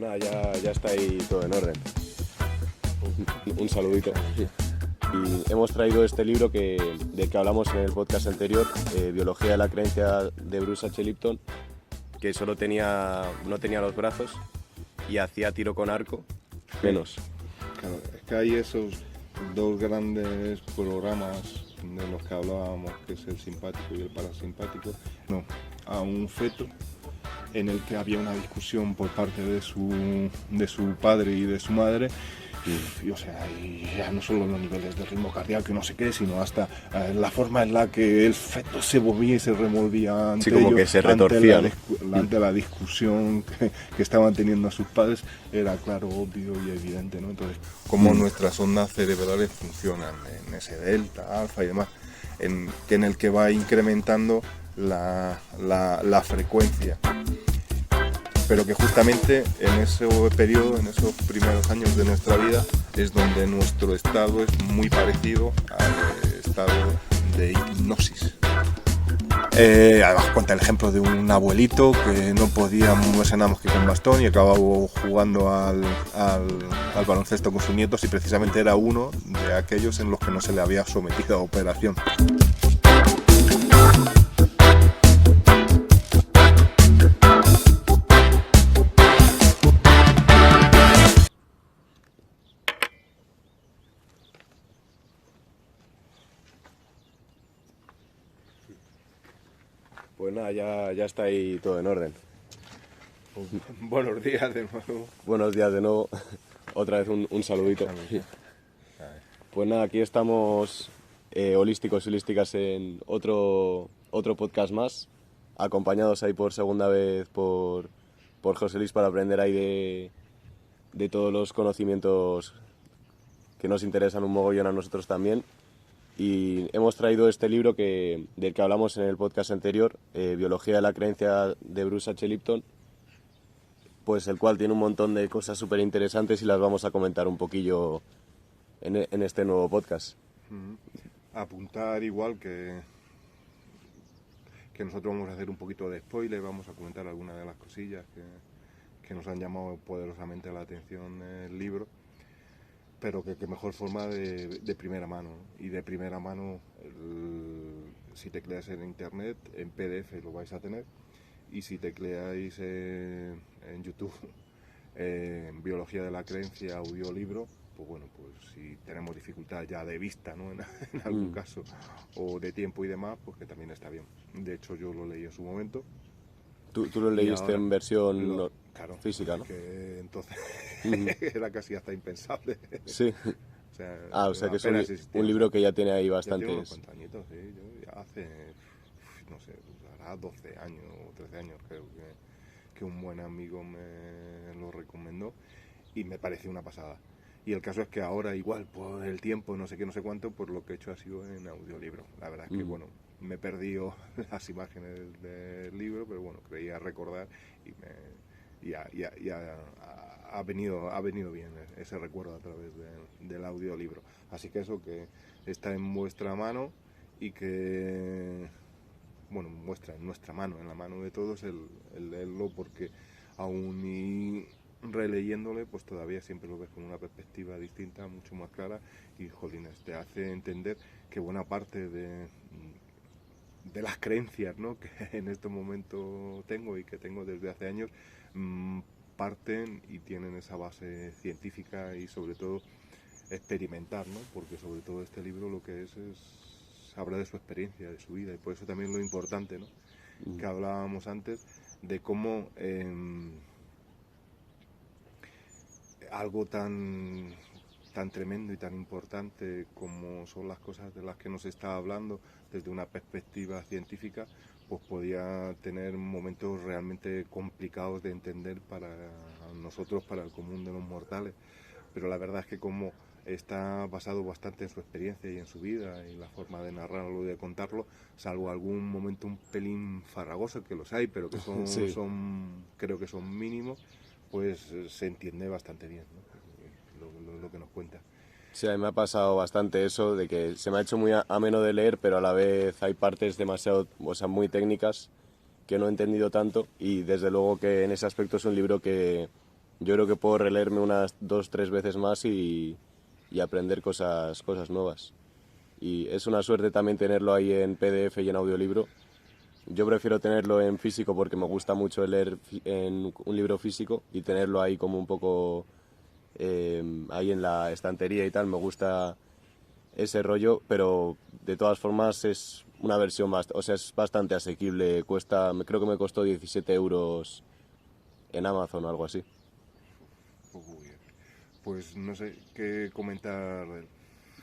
Pues nada, ya está ahí todo en orden. Un saludito. Y hemos traído este libro del que hablamos en el podcast anterior, Biología de la creencia, de Bruce H. Lipton, que no tenía los brazos y hacía tiro con arco menos. Claro, es que hay esos dos grandes programas de los que hablábamos, que es el simpático y el parasimpático. No, a un feto en el que había una discusión por parte de su padre y de su madre, y o sea, y ya no solo los niveles de ritmo cardíaco y no sé qué, sino hasta la forma en la que el feto se movía y se removía ante como ellos, que se retorcía, ante la discusión que estaban teniendo sus padres, era claro, obvio y evidente, ¿no? Entonces, cómo nuestras ondas cerebrales funcionan en ese delta, alfa y demás, en el que va incrementando la frecuencia, pero que justamente en ese periodo, en esos primeros años de nuestra vida, es donde nuestro estado es muy parecido al estado de hipnosis. Además cuenta el ejemplo de un abuelito que no podía moverse nada más que con bastón y acababa jugando al baloncesto con sus nietos, y precisamente era uno de aquellos en los que no se le había sometido a operación. Pues nada, ya está ahí todo en orden. Buenos días de nuevo. Buenos días de nuevo. Otra vez un saludito. Pues nada, aquí estamos holísticos y holísticas en otro podcast más, acompañados ahí por segunda vez por José Luis, para aprender ahí de todos los conocimientos que nos interesan un mogollón a nosotros también. Y hemos traído este libro del que hablamos en el podcast anterior, Biología de la creencia, de Bruce H. Lipton, pues el cual tiene un montón de cosas súper interesantes y las vamos a comentar un poquillo en este nuevo podcast. Apuntar igual que nosotros vamos a hacer un poquito de spoiler, vamos a comentar algunas de las cosillas que nos han llamado poderosamente la atención del libro, pero que mejor forma de primera mano, ¿no? Y de primera mano, si tecleáis en internet, en PDF lo vais a tener, y si tecleáis en YouTube, Biología de la creencia, audiolibro, pues bueno, pues si tenemos dificultad ya de vista, ¿no? en algún caso, o de tiempo y demás, pues que también está bien. De hecho, yo lo leí en su momento. Tú lo leíste en versión claro, física, ¿no? Que entonces era casi hasta impensable. Sí. O sea que es un libro que ya tiene ahí bastantes... Ya tiene unos cuantos añitos, sí. Yo ya hace, no sé, hará 12 años o 13 años creo que un buen amigo me lo recomendó y me pareció una pasada. Y el caso es que ahora, igual, por el tiempo, no sé qué, no sé cuánto, pues lo que he hecho ha sido en audiolibro. La verdad es que, bueno, me he perdido las imágenes del libro, pero bueno, creía recordar y ha venido bien ese recuerdo a través del audiolibro. Así que eso, que está en vuestra mano y que, bueno, muestra en nuestra mano, en la mano de todos, el leerlo, porque aún y releyéndole, pues todavía siempre lo ves con una perspectiva distinta, mucho más clara, y jolines, te hace entender que buena parte de las creencias, ¿no?, que en este momento tengo y que tengo desde hace años, parten y tienen esa base científica y sobre todo experimentar, ¿no?, porque sobre todo este libro lo que es habla de su experiencia, de su vida, y por eso también lo importante, ¿no?, que hablábamos antes de cómo algo tan tremendo y tan importante como son las cosas de las que nos está hablando desde una perspectiva científica, pues podía tener momentos realmente complicados de entender para nosotros, para el común de los mortales. Pero la verdad es que como está basado bastante en su experiencia y en su vida y la forma de narrarlo y de contarlo, salvo algún momento un pelín farragoso, que los hay, pero que sí, creo que son mínimos, pues se entiende bastante bien, ¿no?, lo que nos cuenta. Sí, a mí me ha pasado bastante eso, de que se me ha hecho muy ameno de leer, pero a la vez hay partes demasiado, o sea, muy técnicas que no he entendido tanto, y desde luego que en ese aspecto es un libro que yo creo que puedo releerme unas 2, 3 veces más y aprender cosas nuevas. Y es una suerte también tenerlo ahí en PDF y en audiolibro. Yo prefiero tenerlo en físico porque me gusta mucho leer en un libro físico y tenerlo ahí como un poco ahí en la estantería y tal. Me gusta ese rollo, pero de todas formas es una versión o sea, es bastante asequible. Creo que me costó 17 euros en Amazon o algo así. Uy, pues no sé qué comentar de él.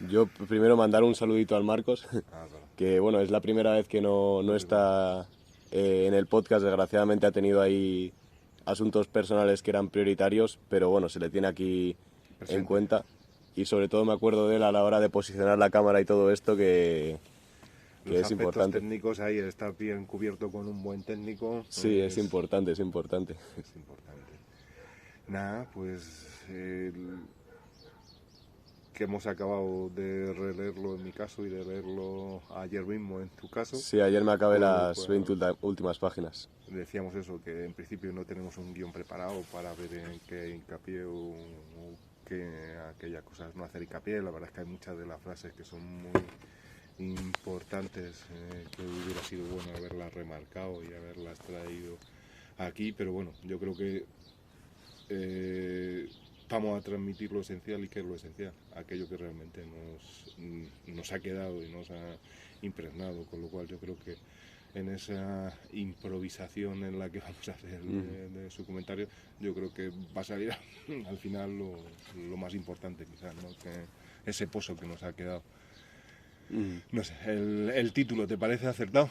Yo primero mandar un saludito al Marcos, Ah, claro. que bueno, es la primera vez que no está en el podcast. Desgraciadamente ha tenido ahí asuntos personales que eran prioritarios, pero bueno, se le tiene aquí en Presente. cuenta. Y sobre todo me acuerdo de él a la hora de posicionar la cámara y todo esto, que Los es aspectos importante. técnicos ahí, está bien cubierto con un buen técnico, Sí, es importante, es importante. es importante. Nada, pues que hemos acabado de releerlo en mi caso y de leerlo ayer mismo en tu caso, Sí, ayer me acabé con lo las cual 20 últimas páginas. decíamos eso, que en principio no tenemos un guión preparado para ver en qué hincapié o qué aquellas cosas no hacer hincapié. La verdad es que hay muchas de las frases que son muy importantes, que hubiera sido bueno haberlas remarcado y haberlas traído aquí, pero bueno, yo creo que vamos a transmitir lo esencial. ¿Y qué es lo esencial? Aquello que realmente nos ha quedado y nos ha impregnado, con lo cual yo creo que en esa improvisación en la que vamos a hacer de su comentario, yo creo que va a salir al final lo más importante quizás, ¿no? Que ese pozo que nos ha quedado. No sé, el título, ¿te parece acertado?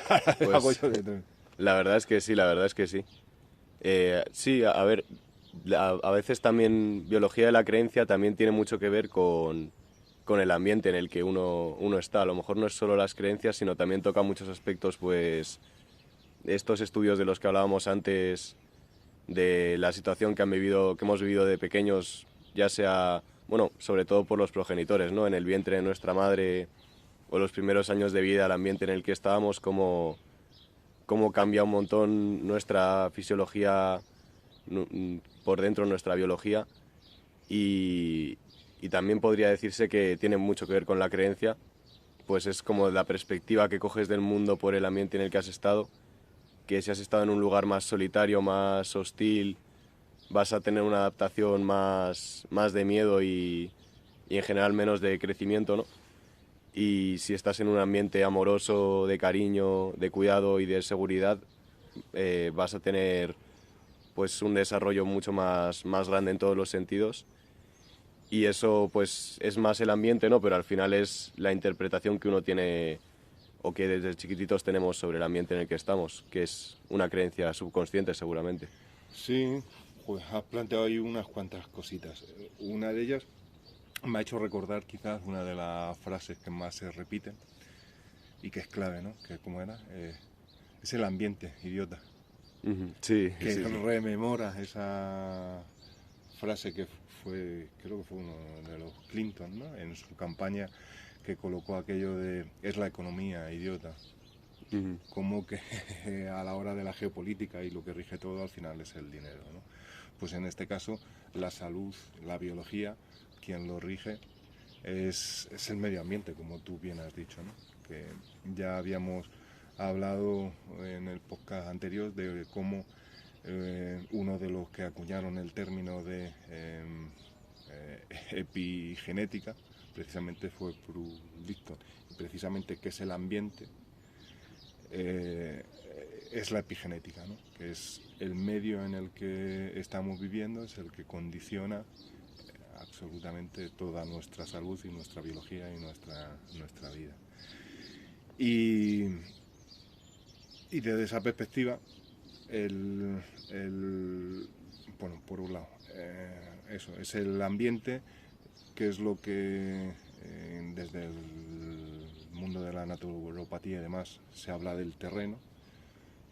Hago Pues yo de... la verdad es que sí, la verdad es que sí. Sí, a ver, a veces también biología de la creencia también tiene mucho que ver con el ambiente en el que uno está. A lo mejor no es solo las creencias, sino también toca muchos aspectos, pues estos estudios de los que hablábamos antes, de la situación que hemos vivido de pequeños, ya sea, bueno, sobre todo por los progenitores, ¿no? En el vientre de nuestra madre o los primeros años de vida, el ambiente en el que estábamos, cómo cambia un montón nuestra fisiología por dentro, nuestra biología, y, y también podría decirse que tiene mucho que ver con la creencia, pues es como la perspectiva que coges del mundo por el ambiente en el que has estado, que si has estado en un lugar más solitario, más hostil, vas a tener una adaptación más de miedo y en general menos de crecimiento, ¿no? Y si estás en un ambiente amoroso, de cariño, de cuidado y de seguridad, vas a tener pues un desarrollo mucho más grande en todos los sentidos. Y eso pues es más el ambiente, ¿no? Pero al final es la interpretación que uno tiene o que desde chiquititos tenemos sobre el ambiente en el que estamos, que es una creencia subconsciente seguramente. Sí, pues has planteado ahí unas cuantas cositas. Una de ellas me ha hecho recordar quizás una de las frases que más se repiten y que es clave, ¿no? Que como era, es el ambiente, idiota. Sí, Que sí, sí. rememora esa frase que fue, creo que fue uno de los Clinton, ¿no? En su campaña, que colocó aquello de es la economía, idiota. Como que a la hora de la geopolítica y lo que rige todo al final es el dinero, ¿no? Pues en este caso la salud, la biología, quien lo rige es el medio ambiente, como tú bien has dicho, ¿no? Que ya habíamos hablado en el podcast anterior de cómo uno de los que acuñaron el término de epigenética precisamente fue Bruce Lipton, y precisamente que es el ambiente, es la epigenética, ¿no? Que es el medio en el que estamos viviendo, es el que condiciona absolutamente toda nuestra salud y nuestra biología y nuestra vida. Y desde esa perspectiva, bueno, por un lado, eso, es el ambiente, que es lo que desde el mundo de la naturopatía y demás se habla del terreno,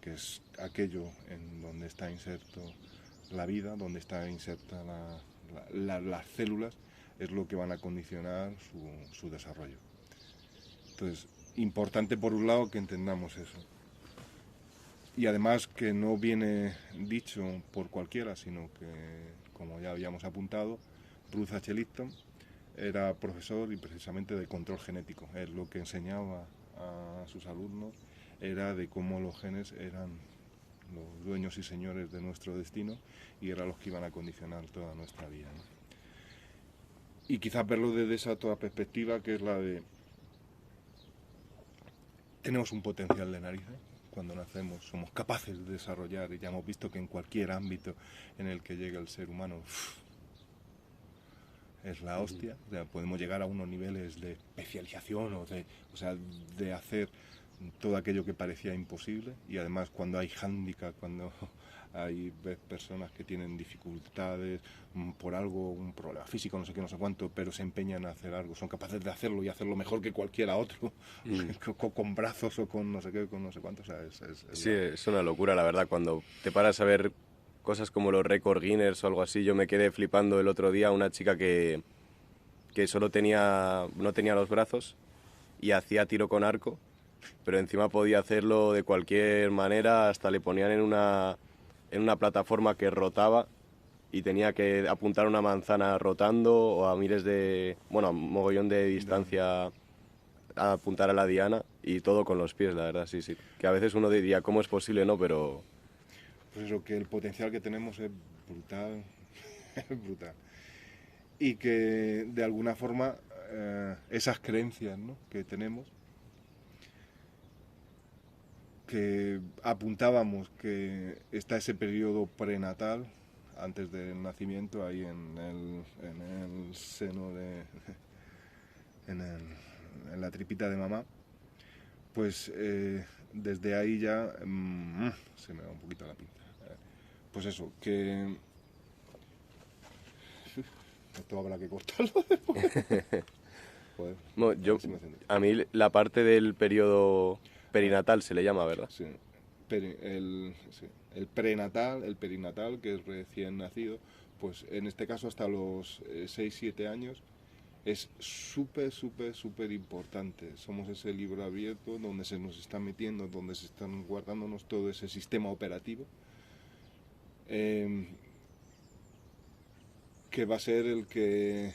que es aquello en donde está inserto la vida, donde está inserta las células, es lo que van a condicionar su desarrollo. Entonces, importante por un lado que entendamos eso. Y además que no viene dicho por cualquiera, sino que, como ya habíamos apuntado, Bruce H. Lipton era profesor y precisamente de control genético. Él lo que enseñaba a sus alumnos era de cómo los genes eran los dueños y señores de nuestro destino y eran los que iban a condicionar toda nuestra vida, ¿no? Y quizás verlo desde esa otra perspectiva, que es la de tenemos un potencial de narices. Cuando nacemos somos capaces de desarrollar, y ya hemos visto que en cualquier ámbito en el que llegue el ser humano es la hostia. O sea, podemos llegar a unos niveles de especialización de hacer todo aquello que parecía imposible. Y además cuando hay hándicap, cuando hay personas que tienen dificultades por algo, un problema físico, no sé qué, no sé cuánto, pero se empeñan a hacer algo, son capaces de hacerlo y hacerlo mejor que cualquiera otro, con brazos o con no sé qué, con no sé cuánto. O sea, Sí, es una locura, la verdad. Cuando te paras a ver cosas como los récord Guinness o algo así, yo me quedé flipando el otro día una chica que solo no tenía los brazos y hacía tiro con arco, pero encima podía hacerlo de cualquier manera, hasta le ponían en una plataforma que rotaba y tenía que apuntar una manzana rotando o a a mogollón de distancia a apuntar a la diana y todo con los pies, la verdad, sí, sí. Que a veces uno diría, ¿cómo es posible? No, pero... Pues eso, que el potencial que tenemos es brutal, es brutal. Y que de alguna forma esas creencias, ¿no?, que tenemos, que apuntábamos que está ese periodo prenatal antes del nacimiento ahí en el seno en la tripita de mamá, pues desde ahí ya se me va un poquito la pinza. Pues eso, que esto habrá que cortarlo después. Joder, Bueno, a mí la parte del periodo perinatal se le llama, ¿verdad? Sí, el prenatal, el perinatal, que es recién nacido, pues en este caso hasta los 6-7 años es súper importante. Somos ese libro abierto donde se nos está metiendo, donde se están guardándonos todo ese sistema operativo, que va a ser el que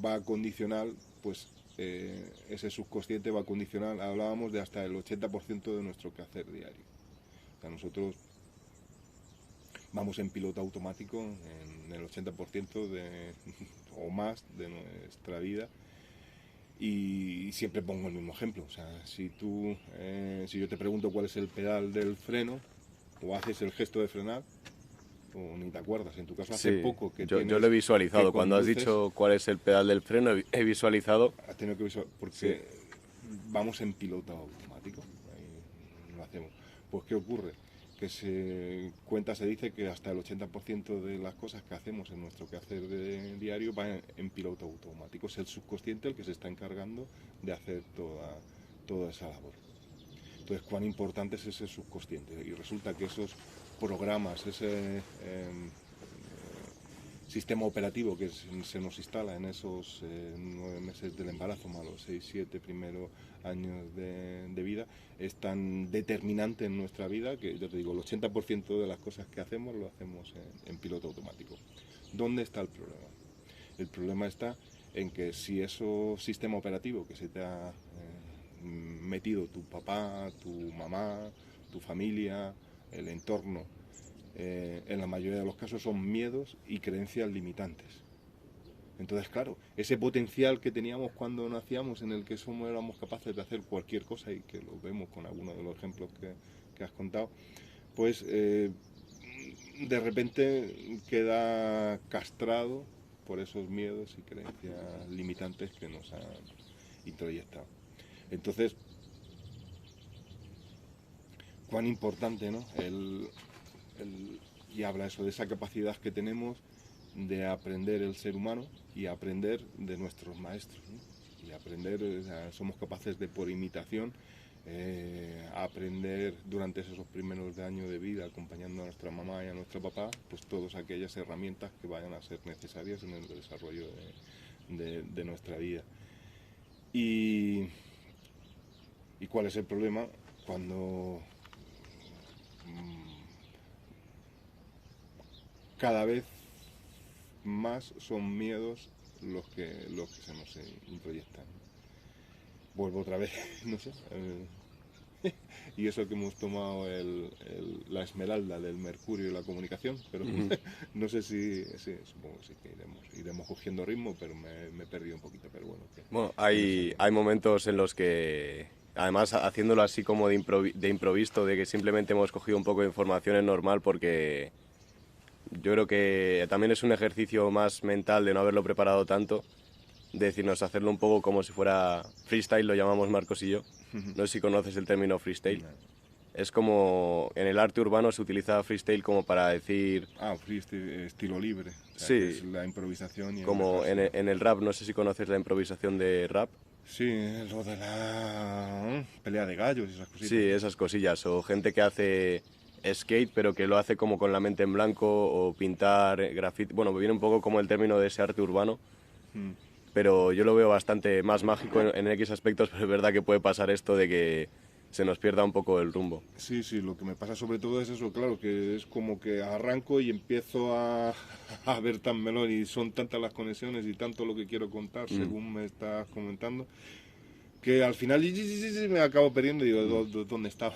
va a condicionar, pues ese subconsciente va a condicionar, hablábamos de hasta el 80% de nuestro quehacer diario. O sea, nosotros vamos en piloto automático en el 80% o más de nuestra vida. Y siempre pongo el mismo ejemplo. O sea, si yo te pregunto cuál es el pedal del freno, o haces el gesto de frenar, o ni te acuerdas. En tu caso hace poco que yo lo he visualizado. Cuando has dicho cuál es el pedal del freno, he visualizado. Has tenido que visualizar, porque vamos en piloto automático. Ahí lo hacemos. Pues ¿qué ocurre? Que se dice que hasta el 80% de las cosas que hacemos en nuestro quehacer diario va en piloto automático. Es el subconsciente el que se está encargando de hacer toda esa labor. Entonces, ¿cuán importante es ese subconsciente? Y resulta que esos programas, ese sistema operativo que se nos instala en esos 9 meses del embarazo, más los 6-7 primeros años de vida, es tan determinante en nuestra vida que, yo te digo, el 80% de las cosas que hacemos lo hacemos en piloto automático. ¿Dónde está el problema? El problema está en que si ese sistema operativo que se te ha metido tu papá, tu mamá, tu familia, el entorno, en la mayoría de los casos son miedos y creencias limitantes. Entonces, claro, ese potencial que teníamos cuando nacíamos, en el que éramos capaces de hacer cualquier cosa, y que lo vemos con algunos de los ejemplos que has contado, pues de repente queda castrado por esos miedos y creencias limitantes que nos han introyectado. Entonces, cuán importante, ¿no? Y habla eso de esa capacidad que tenemos de aprender el ser humano y aprender de nuestros maestros, ¿no? Y aprender, o sea, somos capaces de, por imitación, aprender durante esos primeros años de vida, acompañando a nuestra mamá y a nuestro papá, pues todas aquellas herramientas que vayan a ser necesarias en el desarrollo de nuestra vida. ¿Y cuál es el problema? Cuando cada vez más son miedos los que se nos introyectan. Vuelvo otra vez, no sé. Y eso que hemos tomado la esmeralda del mercurio y la comunicación, pero no sé si, sí, supongo que sí, que iremos cogiendo ritmo, pero me he perdido un poquito, pero bueno. Bueno, hay momentos en los que, además haciéndolo así como de improviso, de que simplemente hemos cogido un poco de información es normal, porque yo creo que también es un ejercicio más mental de no haberlo preparado tanto, de decirnos hacerlo un poco como si fuera freestyle, lo llamamos Marcos y yo. No sé si conoces el término freestyle. Es como en el arte urbano se utiliza freestyle como para decir... freestyle, estilo libre, o sea, Sí, que es la improvisación y como dejarse. en el rap, no sé si conoces la improvisación de rap. Sí, lo de la pelea de gallos y esas cositas. Sí, esas cosillas, o gente que hace skate pero que lo hace como con la mente en blanco, o pintar graffiti, bueno, viene un poco como el término de ese arte urbano, pero yo lo veo bastante más mágico en X aspectos, pero es verdad que puede pasar esto de que se nos pierda un poco el rumbo. Sí, sí, lo que me pasa sobre todo es eso, claro, que es como que arranco y empiezo a ver tan melón y son tantas las conexiones y tanto lo que quiero contar según me estás comentando, que al final me acabo perdiendo y digo, ¿dónde estaba?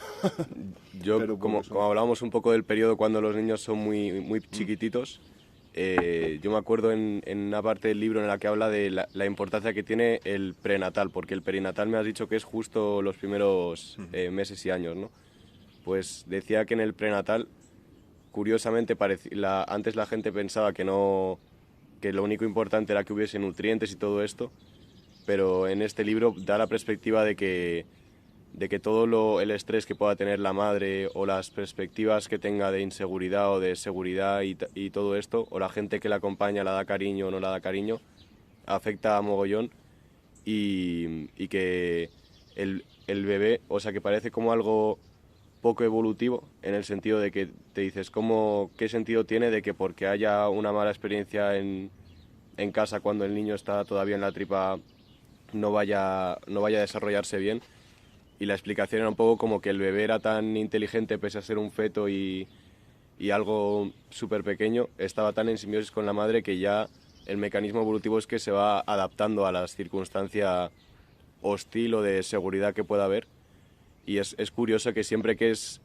Yo, Pero como eso. hablábamos un poco del periodo cuando los niños son muy chiquititos, yo me acuerdo en una parte del libro en la que habla de la importancia que tiene el prenatal, porque el perinatal me has dicho que es justo los primeros meses y años, ¿no? Pues decía que en el prenatal, curiosamente, antes la gente pensaba que no, que lo único importante era que hubiese nutrientes y todo esto, pero en este libro da la perspectiva de que todo el estrés que pueda tener la madre, o las perspectivas que tenga de inseguridad o de seguridad y todo esto, o la gente que la acompaña la da cariño o no la da cariño, afecta a mogollón, y que el bebé, o sea, que parece como algo poco evolutivo, en el sentido de que te dices, ¿qué sentido tiene de que porque haya una mala experiencia en casa cuando el niño está todavía en la tripa no vaya a desarrollarse bien? Y la explicación era un poco como que el bebé era tan inteligente pese a ser un feto y algo súper pequeño, estaba tan en simbiosis con la madre que ya el mecanismo evolutivo es que se va adaptando a la circunstancia hostil o de seguridad que pueda haber. Y es curioso que siempre que es...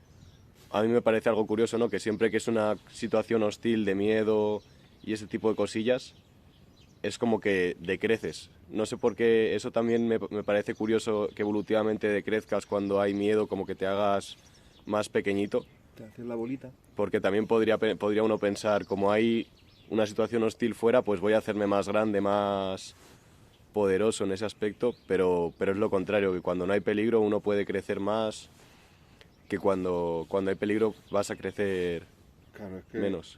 A mí me parece algo curioso, ¿no? Que siempre que es una situación hostil, de miedo y ese tipo de cosillas, es como que decreces. No sé por qué, eso también me parece curioso, que evolutivamente decrezcas cuando hay miedo, como que te hagas más pequeñito. Te haces la bolita. Porque también podría uno pensar, como hay una situación hostil fuera, pues voy a hacerme más grande, más poderoso en ese aspecto, pero es lo contrario, que cuando no hay peligro uno puede crecer más, que cuando hay peligro vas a crecer Claro, menos.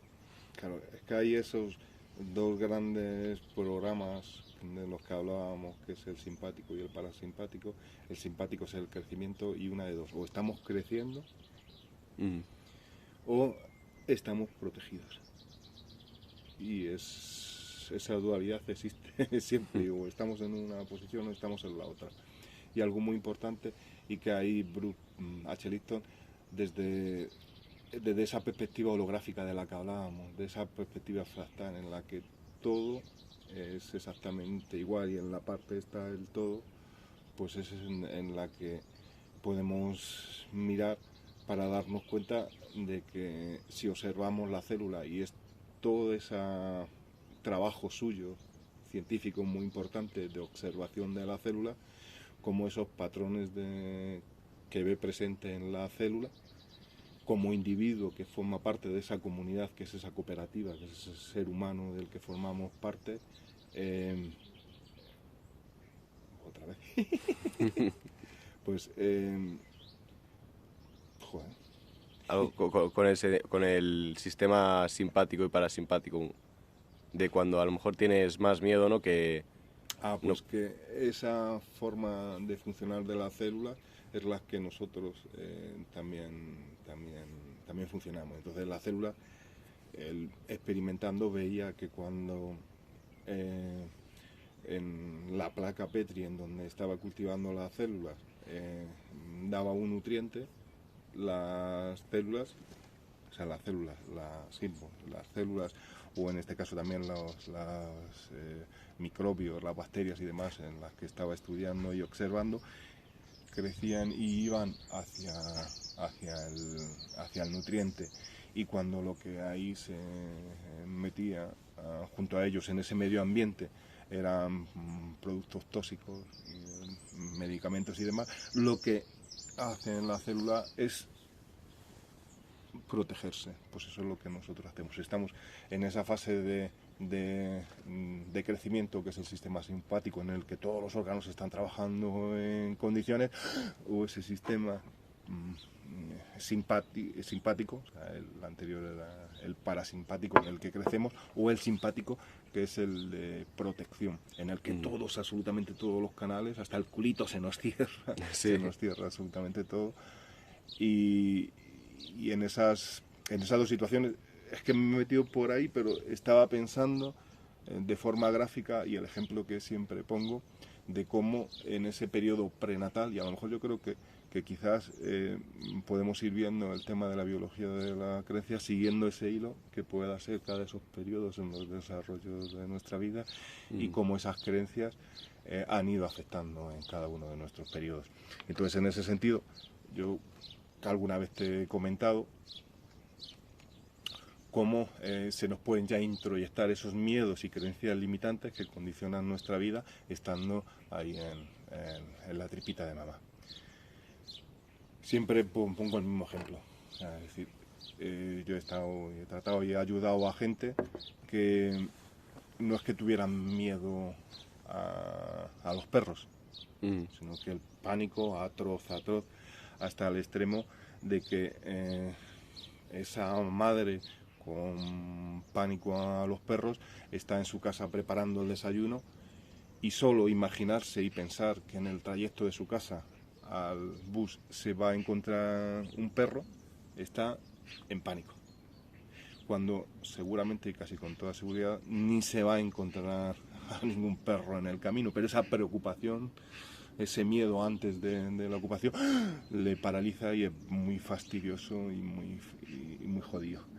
claro, es que hay esos dos grandes programas de los que hablábamos, que es el simpático y el parasimpático. El simpático es el crecimiento y una de dos, o estamos creciendo o estamos protegidos. Y esa dualidad existe siempre, o estamos en una posición o estamos en la otra. Y algo muy importante, y que ahí Bruce H. Lipton, desde esa perspectiva holográfica de la que hablábamos, de esa perspectiva fractal en la que todo es exactamente igual y en la parte está el todo, pues es en la que podemos mirar para darnos cuenta de que si observamos la célula, y es todo ese trabajo suyo científico muy importante de observación de la célula, como esos patrones que ve presente en la célula, como individuo que forma parte de esa comunidad, que es esa cooperativa, que es ese ser humano del que formamos parte, otra vez, pues, joder. Algo con el sistema simpático y parasimpático, de cuando a lo mejor tienes más miedo, ¿no? Que Pues que esa forma de funcionar de la célula es la que nosotros también funcionamos. Entonces la célula, experimentando, veía que cuando en la placa Petri, en donde estaba cultivando las células, daba un nutriente, las células, o sea, las células, sí, las células, o en este caso también los microbios, las bacterias y demás en las que estaba estudiando y observando, crecían y iban hacia el nutriente, y cuando lo que ahí se metía junto a ellos en ese medio ambiente eran productos tóxicos, medicamentos y demás, lo que hace en la célula es protegerse. Pues eso es lo que nosotros hacemos. Estamos en esa fase de crecimiento, que es el sistema simpático, en el que todos los órganos están trabajando en condiciones, o ese sistema simpático, o sea, el anterior era el parasimpático, en el que crecemos, o el simpático, que es el de protección, en el que todos, absolutamente todos los canales, hasta el culito se nos cierra, Sí. se nos cierra absolutamente todo. Y en esas dos situaciones, es que me he metido por ahí, pero estaba pensando de forma gráfica, y el ejemplo que siempre pongo, de cómo en ese periodo prenatal, y a lo mejor yo creo que quizás podemos ir viendo el tema de la biología de la creencia, siguiendo ese hilo que pueda ser cada esos periodos en los desarrollos de nuestra vida, y cómo esas creencias han ido afectando en cada uno de nuestros periodos. Entonces, en ese sentido, yo alguna vez te he comentado cómo se nos pueden ya introyectar esos miedos y creencias limitantes que condicionan nuestra vida estando ahí en la tripita de mamá. Siempre pongo el mismo ejemplo. O sea, es decir, yo he tratado y he ayudado a gente que no es que tuvieran miedo a los perros, sino que el pánico atroz, hasta el extremo de que esa madre con pánico a los perros está en su casa preparando el desayuno, y solo imaginarse y pensar que en el trayecto de su casa al bus se va a encontrar un perro, está en pánico, cuando seguramente y casi con toda seguridad ni se va a encontrar a ningún perro en el camino, pero esa preocupación, ese miedo antes de la ocupación, le paraliza y es muy fastidioso y muy jodido.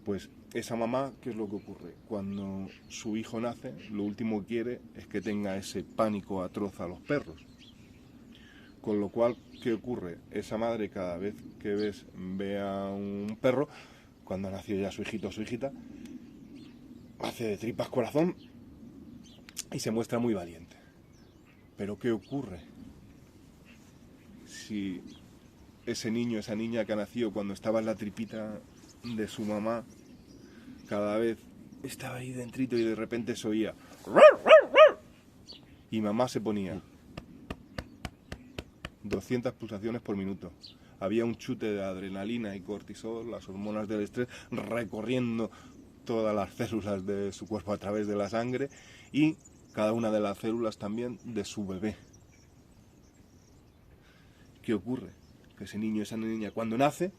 Pues esa mamá, ¿qué es lo que ocurre? Cuando su hijo nace, lo último que quiere es que tenga ese pánico atroz a los perros. Con lo cual, ¿qué ocurre? Esa madre, cada vez que ve a un perro, cuando nació ya su hijito o su hijita, hace de tripas corazón y se muestra muy valiente. Pero ¿qué ocurre? Si ese niño, esa niña que ha nacido cuando estaba en la tripita de su mamá, cada vez estaba ahí dentrito y de repente se oía y mamá se ponía 200 pulsaciones por minuto. Había un chute de adrenalina y cortisol, las hormonas del estrés, recorriendo todas las células de su cuerpo a través de la sangre, y cada una de las células también de su bebé. ¿Qué ocurre? Que ese niño, esa niña, cuando nace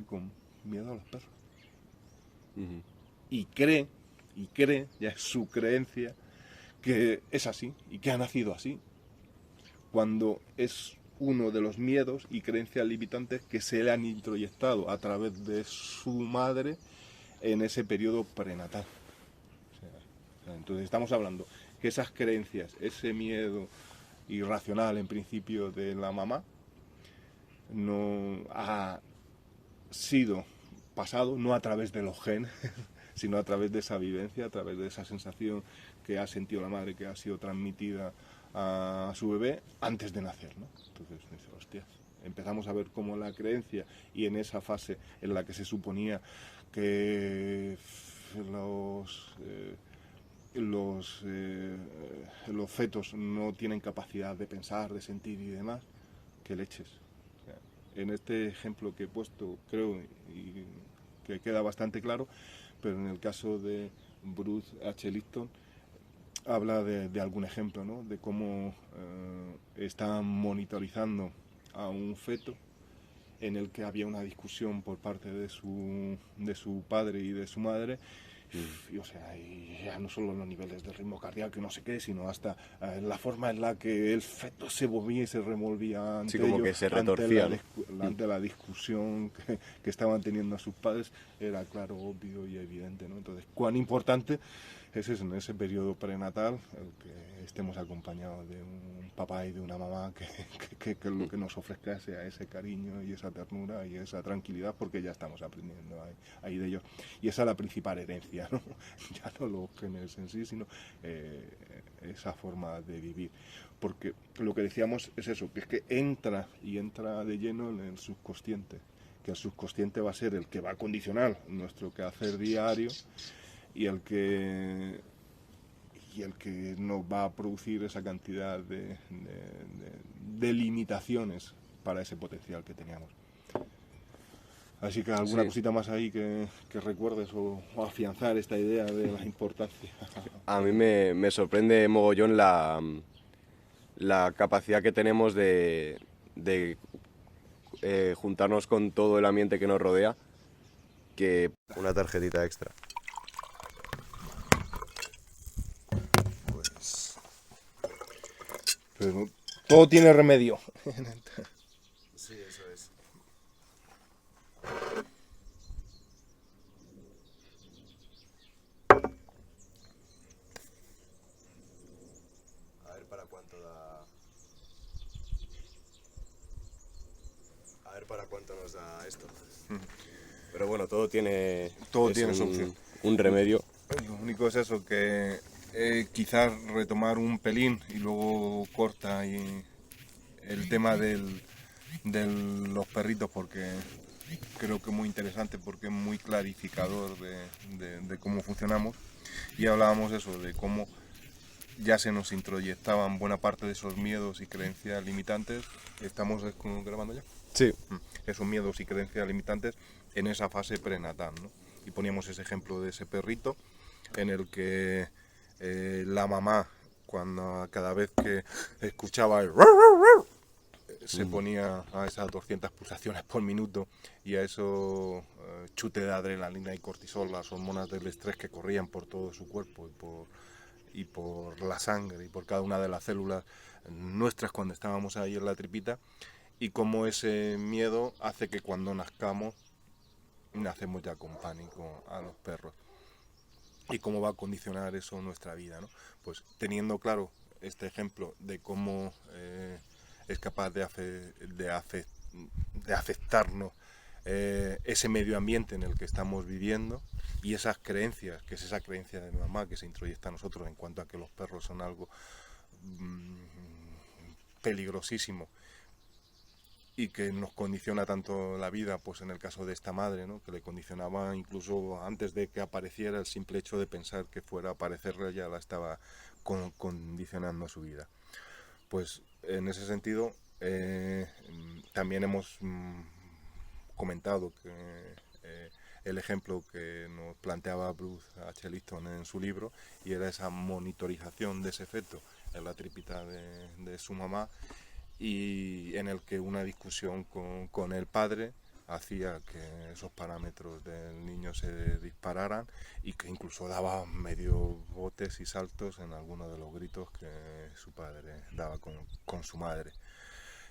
con miedo a los perros. Y cree, ya es su creencia, que es así y que ha nacido así, cuando es uno de los miedos y creencias limitantes que se le han introyectado a través de su madre en ese periodo prenatal. Entonces estamos hablando que esas creencias, ese miedo irracional en principio de la mamá, no ha sido pasado no a través de los genes, sino a través de esa vivencia, a través de esa sensación que ha sentido la madre, que ha sido transmitida a su bebé antes de nacer, ¿no? Entonces dice, hostias, empezamos a ver cómo la creencia, y en esa fase en la que se suponía que los fetos no tienen capacidad de pensar, de sentir y demás, que leches. O sea, en este ejemplo que he puesto, creo y que queda bastante claro, pero en el caso de Bruce H. Lipton habla de algún ejemplo, ¿no? De cómo están monitorizando a un feto en el que había una discusión por parte de su padre y de su madre, Y, o sea, y ya no solo los niveles de ritmo cardíaco y no sé qué, sino hasta la forma en la que el feto se movía y se revolvía ante Sí, como ellos, que se retorcía, ¿no? ante la discusión que estaban teniendo sus padres, era claro, obvio y evidente, ¿no? Entonces, cuán importante es eso, en ese periodo prenatal, el que estemos acompañados de un papá y de una mamá que lo que nos ofrezca sea ese cariño y esa ternura y esa tranquilidad, porque ya estamos aprendiendo ahí de ellos. Y esa es la principal herencia, ¿no? Ya no los genes en sí, sino esa forma de vivir. Porque lo que decíamos es eso, que es que entra de lleno en el subconsciente, que el subconsciente va a ser el que va a condicionar nuestro quehacer diario y el que nos va a producir esa cantidad de limitaciones para ese potencial que teníamos. Así que alguna cosita más ahí que recuerdes o afianzar esta idea de la importancia. A mí me sorprende mogollón la capacidad que tenemos de juntarnos con todo el ambiente que nos rodea, que una tarjetita extra. Pero todo tiene remedio. Sí, eso es. A ver para cuánto da. A ver para cuánto nos da esto. Pero bueno, todo tiene solución. Un remedio. Lo único es eso, que quizás retomar un pelín y luego corta y el tema de los perritos, porque creo que es muy interesante, porque es muy clarificador de cómo funcionamos. Y hablábamos eso, de cómo ya se nos introyectaban buena parte de esos miedos y creencias limitantes. ¿Estamos grabando ya? Sí. Esos miedos y creencias limitantes en esa fase prenatal, ¿no? Y poníamos ese ejemplo de ese perrito en el que la mamá, cada vez que escuchaba el se ponía a esas 200 pulsaciones por minuto y a esos chutes de adrenalina y cortisol, las hormonas del estrés que corrían por todo su cuerpo y por la sangre y por cada una de las células nuestras cuando estábamos ahí en la tripita, y cómo ese miedo hace que cuando nazcamos nacemos ya con pánico a los perros, y cómo va a condicionar eso nuestra vida, ¿no? Pues teniendo claro este ejemplo de cómo es capaz de afectarnos ese medio ambiente en el que estamos viviendo, y esas creencias, que es esa creencia de mi mamá que se introyecta a nosotros en cuanto a que los perros son algo peligrosísimo y que nos condiciona tanto la vida, pues en el caso de esta madre, ¿no? Que le condicionaba incluso antes de que apareciera, el simple hecho de pensar que fuera a aparecerle ya la estaba condicionando su vida. Pues en ese sentido también hemos comentado que el ejemplo que nos planteaba Bruce H. Lipton en su libro, y era esa monitorización de ese feto en la tripita de su mamá, y en el que una discusión con el padre hacía que esos parámetros del niño se dispararan, y que incluso daba medio botes y saltos en algunos de los gritos que su padre daba con su madre.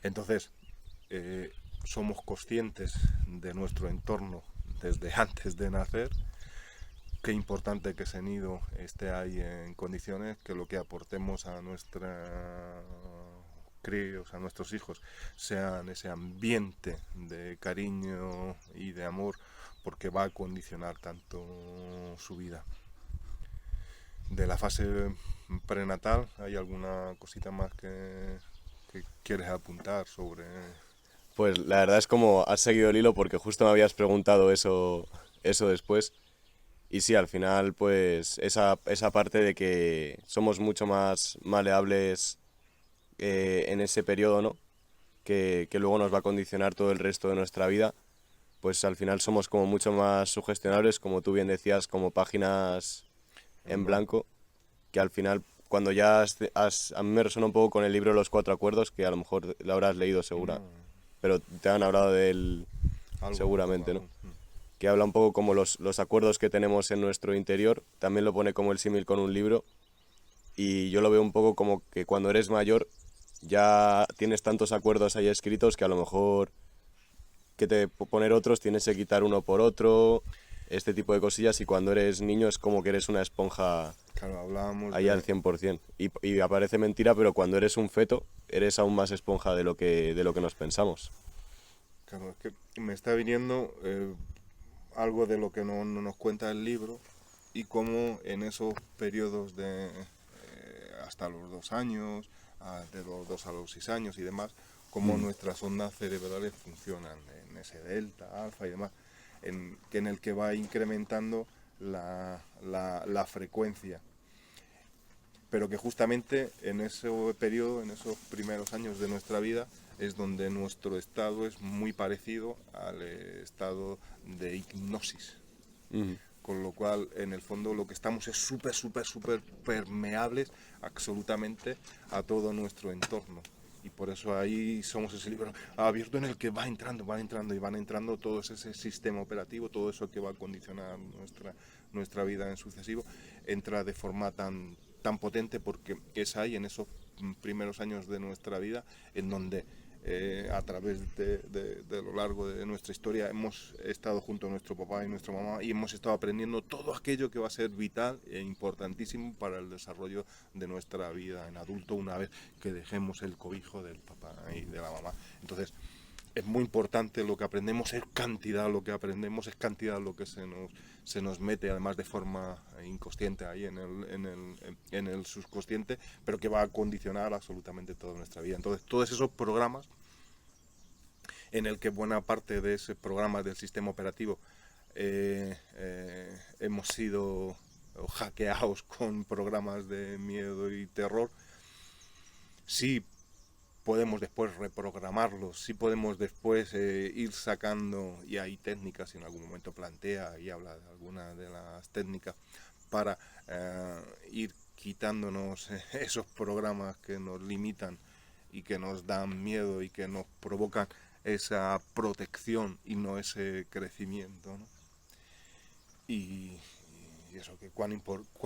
Entonces, somos conscientes de nuestro entorno desde antes de nacer. Qué importante que ese nido esté ahí en condiciones, que lo que aportemos a nuestra críos, a nuestros hijos, sean ese ambiente de cariño y de amor, porque va a condicionar tanto su vida. De la fase prenatal, ¿hay alguna cosita más que quieres apuntar sobre? Pues la verdad es como has seguido el hilo, porque justo me habías preguntado eso después. Y sí, al final, pues esa parte de que somos mucho más maleables en ese periodo, ¿no? Que luego nos va a condicionar todo el resto de nuestra vida, pues al final somos como mucho más sugestionables, como tú bien decías, como páginas en blanco, que al final, cuando ya a mí me resuena un poco con el libro Los Cuatro Acuerdos, que a lo mejor lo habrás leído segura, pero te han hablado de él seguramente, ¿no? que habla un poco como los acuerdos que tenemos en nuestro interior. También lo pone como el símil con un libro. Y yo lo veo un poco como que cuando eres mayor ya tienes tantos acuerdos ahí escritos que a lo mejor que te poner otros tienes que quitar uno por otro, este tipo de cosillas, y cuando eres niño es como que eres una esponja Claro, hablábamos ahí al 100%. Y aparece mentira, pero cuando eres un feto eres aún más esponja de lo que nos pensamos. Claro, es que me está viniendo algo de lo que no nos cuenta el libro y cómo en esos periodos de hasta los 2 años, de los 2 a los 6 años y demás, cómo nuestras ondas cerebrales funcionan en ese delta, alfa y demás, en el que va incrementando la frecuencia. Pero que justamente en ese periodo, en esos primeros años de nuestra vida, es donde nuestro estado es muy parecido al estado de hipnosis. Con lo cual, en el fondo, lo que estamos es súper permeables absolutamente a todo nuestro entorno. Y por eso ahí somos ese libro abierto en el que van entrando todo ese sistema operativo, todo eso que va a condicionar nuestra vida en sucesivo, entra de forma tan potente porque es ahí, en esos primeros años de nuestra vida, en donde a través de lo largo de nuestra historia hemos estado junto a nuestro papá y nuestra mamá y hemos estado aprendiendo todo aquello que va a ser vital e importantísimo para el desarrollo de nuestra vida en adulto una vez que dejemos el cobijo del papá y de la mamá. Entonces es muy importante lo que aprendemos, es cantidad lo que aprendemos, es cantidad lo que se nos mete, además de forma inconsciente ahí en el subconsciente, pero que va a condicionar absolutamente toda nuestra vida. Entonces, todos esos programas, en el que buena parte de esos programas del sistema operativo hemos sido hackeados con programas de miedo y terror, sí podemos después reprogramarlos, sí podemos después ir sacando, y hay técnicas, y en algún momento plantea y habla de algunas de las técnicas para ir quitándonos esos programas que nos limitan y que nos dan miedo y que nos provocan esa protección y no ese crecimiento, ¿no? Y eso, que cuán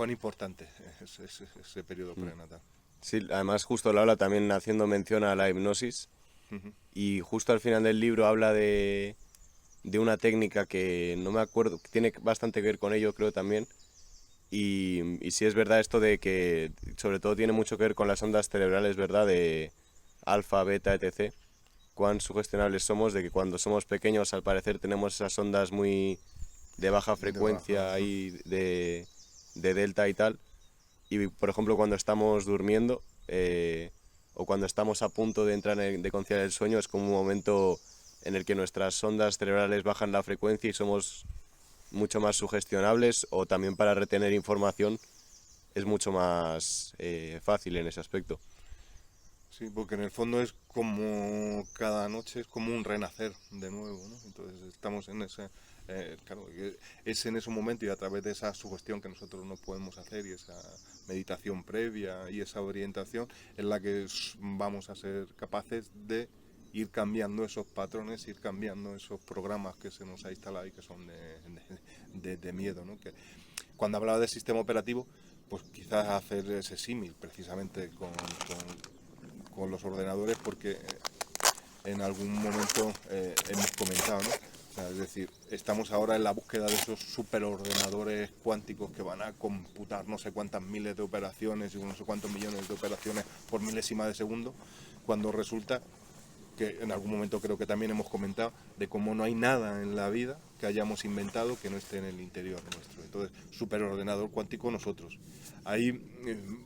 importante es ese periodo prenatal. Sí, además justo lo habla también haciendo mención a la hipnosis. Y justo al final del libro habla de una técnica que no me acuerdo, que tiene bastante que ver con ello, creo también. Y sí es verdad esto de que sobre todo tiene mucho que ver con las ondas cerebrales, ¿verdad? De alfa, beta, etc. Cuán sugestionables somos, de que cuando somos pequeños al parecer tenemos esas ondas muy de baja frecuencia ahí de delta y tal. Y por ejemplo cuando estamos durmiendo o cuando estamos a punto de entrar de conciliar el sueño es como un momento en el que nuestras ondas cerebrales bajan la frecuencia y somos mucho más sugestionables, o también para retener información es mucho más fácil en ese aspecto. Sí, porque en el fondo es como cada noche es como un renacer de nuevo, ¿no? Entonces estamos en ese, claro, es en ese momento y a través de esa sugestión que nosotros no podemos hacer y esa meditación previa y esa orientación en la que vamos a ser capaces de ir cambiando esos patrones, ir cambiando esos programas que se nos ha instalado y que son de miedo, ¿no? Que cuando hablaba del sistema operativo, pues quizás hacer ese símil precisamente con los ordenadores, porque en algún momento hemos comentado, ¿no? O sea, es decir, estamos ahora en la búsqueda de esos superordenadores cuánticos que van a computar no sé cuántas miles de operaciones y no sé cuántos millones de operaciones por milésima de segundo, cuando resulta que en algún momento creo que también hemos comentado de cómo no hay nada en la vida que hayamos inventado que no esté en el interior nuestro. Entonces, superordenador cuántico nosotros. Ahí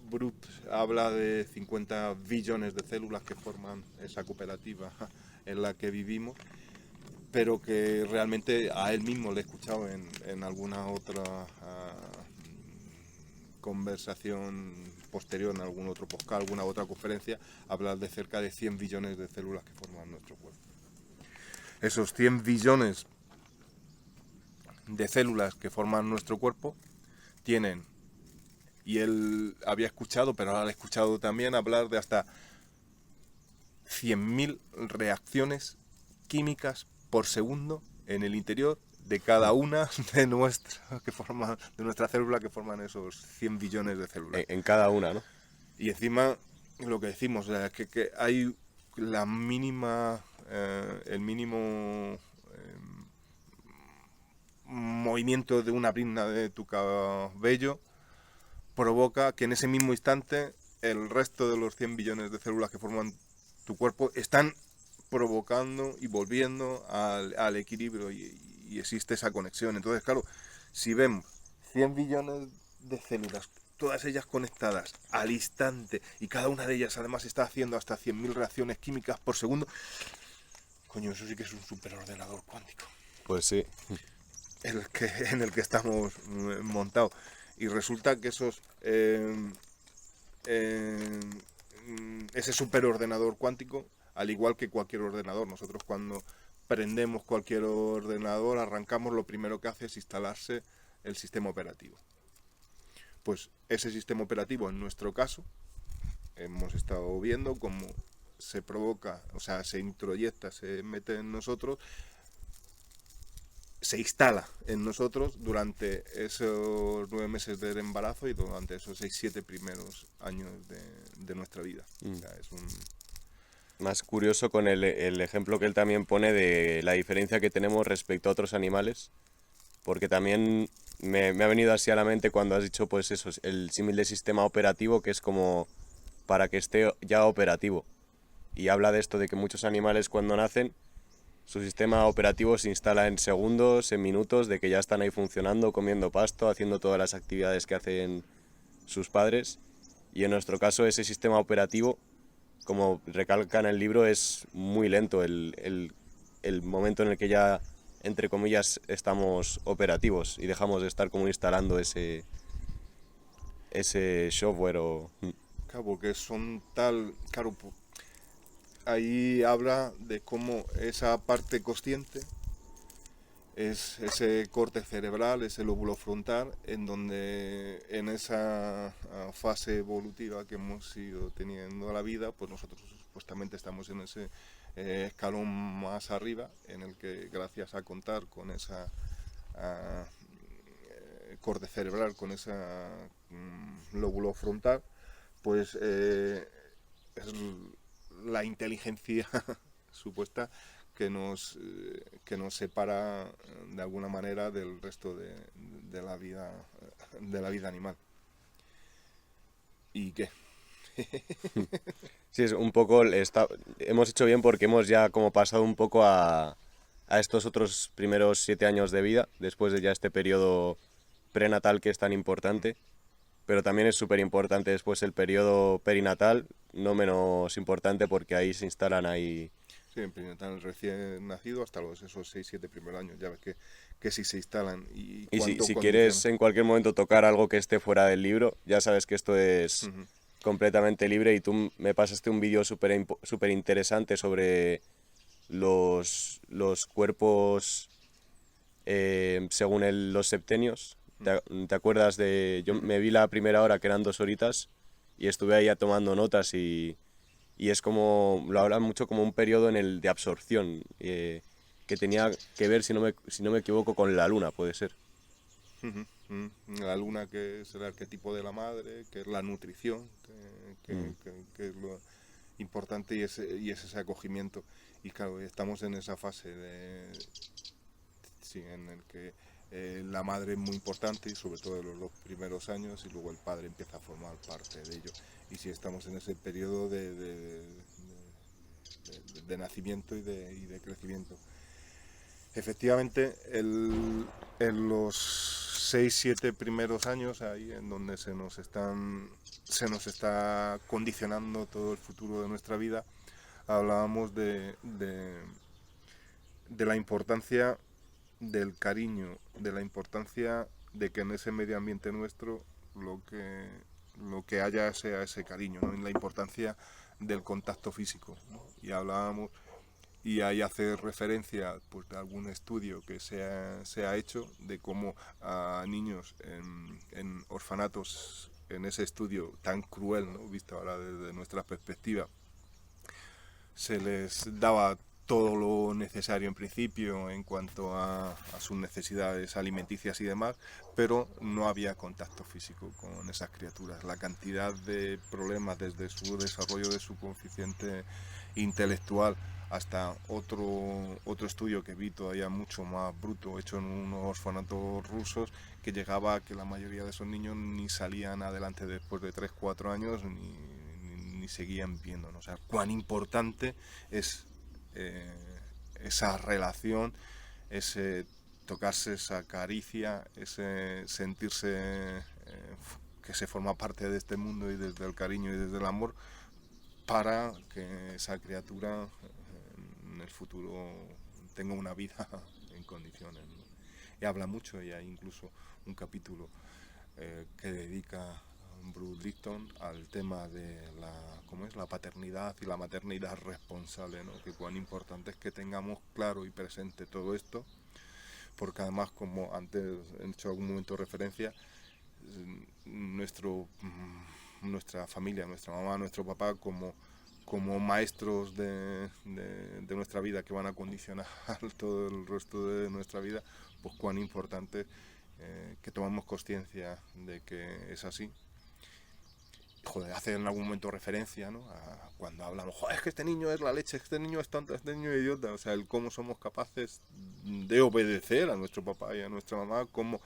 Brut habla de 50 billones de células que forman esa cooperativa en la que vivimos, pero que realmente a él mismo le he escuchado en alguna otra conversación posterior, en algún otro podcast, alguna otra conferencia, hablar de cerca de 100 billones de células que forman nuestro cuerpo. Esos 100 billones de células que forman nuestro cuerpo tienen, y él había escuchado, pero ahora le he escuchado también hablar de hasta 100.000 reacciones químicas por segundo en el interior de cada una de nuestra célula que forman esos 100 billones de células. En cada una, ¿no? Y encima, lo que decimos, o sea, que hay la mínima, el mínimo movimiento de una brizna de tu cabello provoca que en ese mismo instante el resto de los 100 billones de células que forman tu cuerpo están provocando y volviendo al equilibrio y existe esa conexión. Entonces, claro, si vemos 100 billones de células, todas ellas conectadas al instante, y cada una de ellas además está haciendo hasta 100.000 reacciones químicas por segundo, coño, eso sí que es un superordenador cuántico. Pues sí. En el que estamos montados. Y resulta que ese superordenador cuántico, al igual que cualquier ordenador, nosotros cuando prendemos cualquier ordenador, arrancamos, lo primero que hace es instalarse el sistema operativo. Pues ese sistema operativo, en nuestro caso, hemos estado viendo cómo se provoca, o sea, se introyecta, se mete en nosotros, se instala en nosotros durante esos 9 meses del embarazo y durante esos 6-7 primeros años de nuestra vida. O sea, es Más curioso con el ejemplo que él también pone de la diferencia que tenemos respecto a otros animales, porque también me ha venido así a la mente cuando has dicho, pues eso, el símil de sistema operativo, que es como para que esté ya operativo. Y habla de esto de que muchos animales cuando nacen, su sistema operativo se instala en segundos, en minutos, de que ya están ahí funcionando, comiendo pasto, haciendo todas las actividades que hacen sus padres. Y en nuestro caso ese sistema operativo, como recalca en el libro, es muy lento. El momento en el que ya, entre comillas, estamos operativos y dejamos de estar como instalando ese software o... Claro, porque claro, ahí habla de cómo esa parte consciente es ese corte cerebral, ese lóbulo frontal, en donde en esa fase evolutiva que hemos ido teniendo la vida, pues nosotros supuestamente estamos en ese escalón más arriba, en el que gracias a contar con esa corte cerebral, con esa lóbulo frontal, pues es la inteligencia supuesta que nos separa de alguna manera del resto de la vida animal. ¿Y qué? Sí, es un poco... hemos hecho bien porque hemos ya como pasado un poco a estos otros primeros 7 años de vida, después de ya este periodo prenatal que es tan importante. Pero también es súper importante después el periodo perinatal, no menos importante porque ahí se instalan ahí... Sí, en perinatal recién nacido hasta esos 6-7 primeros años, ya ves que si se instalan y Y cuánto si quieres en cualquier momento tocar algo que esté fuera del libro, ya sabes que esto es completamente libre y tú me pasaste un vídeo súper interesante sobre los cuerpos según los septenios. ¿Te acuerdas de...? Yo me vi la primera hora, que eran 2 horitas, y estuve ahí ya tomando notas y es como... Lo hablan mucho como un periodo de absorción, que tenía que ver, si no me equivoco, con la luna, puede ser. La luna, que es el arquetipo de la madre, que es la nutrición, que es lo importante, y es ese acogimiento. Y claro, estamos en esa fase en el que la madre es muy importante, y sobre todo en los 2 primeros años, y luego el padre empieza a formar parte de ello. Y si estamos en ese periodo de nacimiento y de crecimiento. Efectivamente, en los 6-7 primeros años, ahí en donde se nos está condicionando todo el futuro de nuestra vida, hablábamos de la importancia del cariño, de la importancia de que en ese medio ambiente nuestro lo que haya sea ese cariño, ¿no? Y la importancia del contacto físico, ¿no? Y hablábamos, y ahí hace referencia, pues, de algún estudio que se ha hecho de cómo a niños en orfanatos, en ese estudio tan cruel, ¿no?, visto ahora desde nuestra perspectiva, se les daba todo lo necesario en principio en cuanto a sus necesidades alimenticias y demás, pero no había contacto físico con esas criaturas. La cantidad de problemas desde su desarrollo de su coeficiente intelectual hasta otro estudio que vi todavía mucho más bruto, hecho en unos orfanatos rusos, que llegaba a que la mayoría de esos niños ni salían adelante después de 3-4 años ni seguían viendo, ¿no? O sea, cuán importante es esa relación, ese tocarse, esa caricia, ese sentirse que se forma parte de este mundo y desde el cariño y desde el amor, para que esa criatura en el futuro tenga una vida en condiciones, ¿no? Y habla mucho, y hay incluso un capítulo que dedica Bruce Lipton al tema de la paternidad y la maternidad responsable, ¿no? Que cuán importante es que tengamos claro y presente todo esto, porque además, como antes he hecho algún momento de referencia, nuestra familia, nuestra mamá, nuestro papá, como maestros de nuestra vida, que van a condicionar todo el resto de nuestra vida, pues cuán importante que tomemos conciencia de que es así. Joder, hace en algún momento referencia, ¿no?, a cuando hablamos, joder, es que este niño es la leche, este niño es tonto, este niño es idiota. O sea, el cómo somos capaces de obedecer a nuestro papá y a nuestra mamá, cómo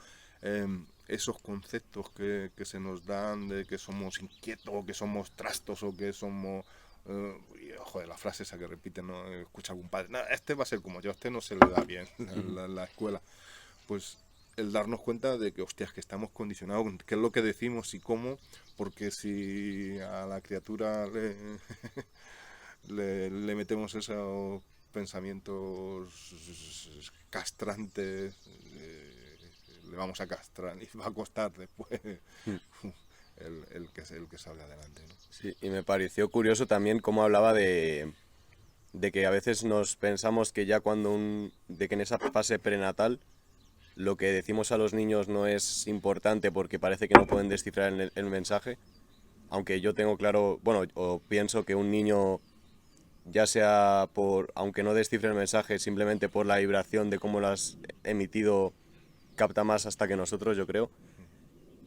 esos conceptos que se nos dan de que somos inquietos, o que somos trastos, o que somos... joder, la frase esa que repiten, ¿no? Escucha algún padre, no, este va a ser como yo, este no se le da bien la escuela. Pues el darnos cuenta de que, hostias, que estamos condicionados, qué es lo que decimos y cómo, porque si a la criatura le metemos esos pensamientos castrantes, le vamos a castrar y va a costar después el que salga adelante, ¿no? Sí, y me pareció curioso también cómo hablaba de que a veces nos pensamos que ya de que en esa fase prenatal lo que decimos a los niños no es importante porque parece que no pueden descifrar el mensaje, aunque yo tengo claro, bueno, o pienso que un niño, ya sea aunque no descifre el mensaje, simplemente por la vibración de cómo lo has emitido, capta más hasta que nosotros, yo creo.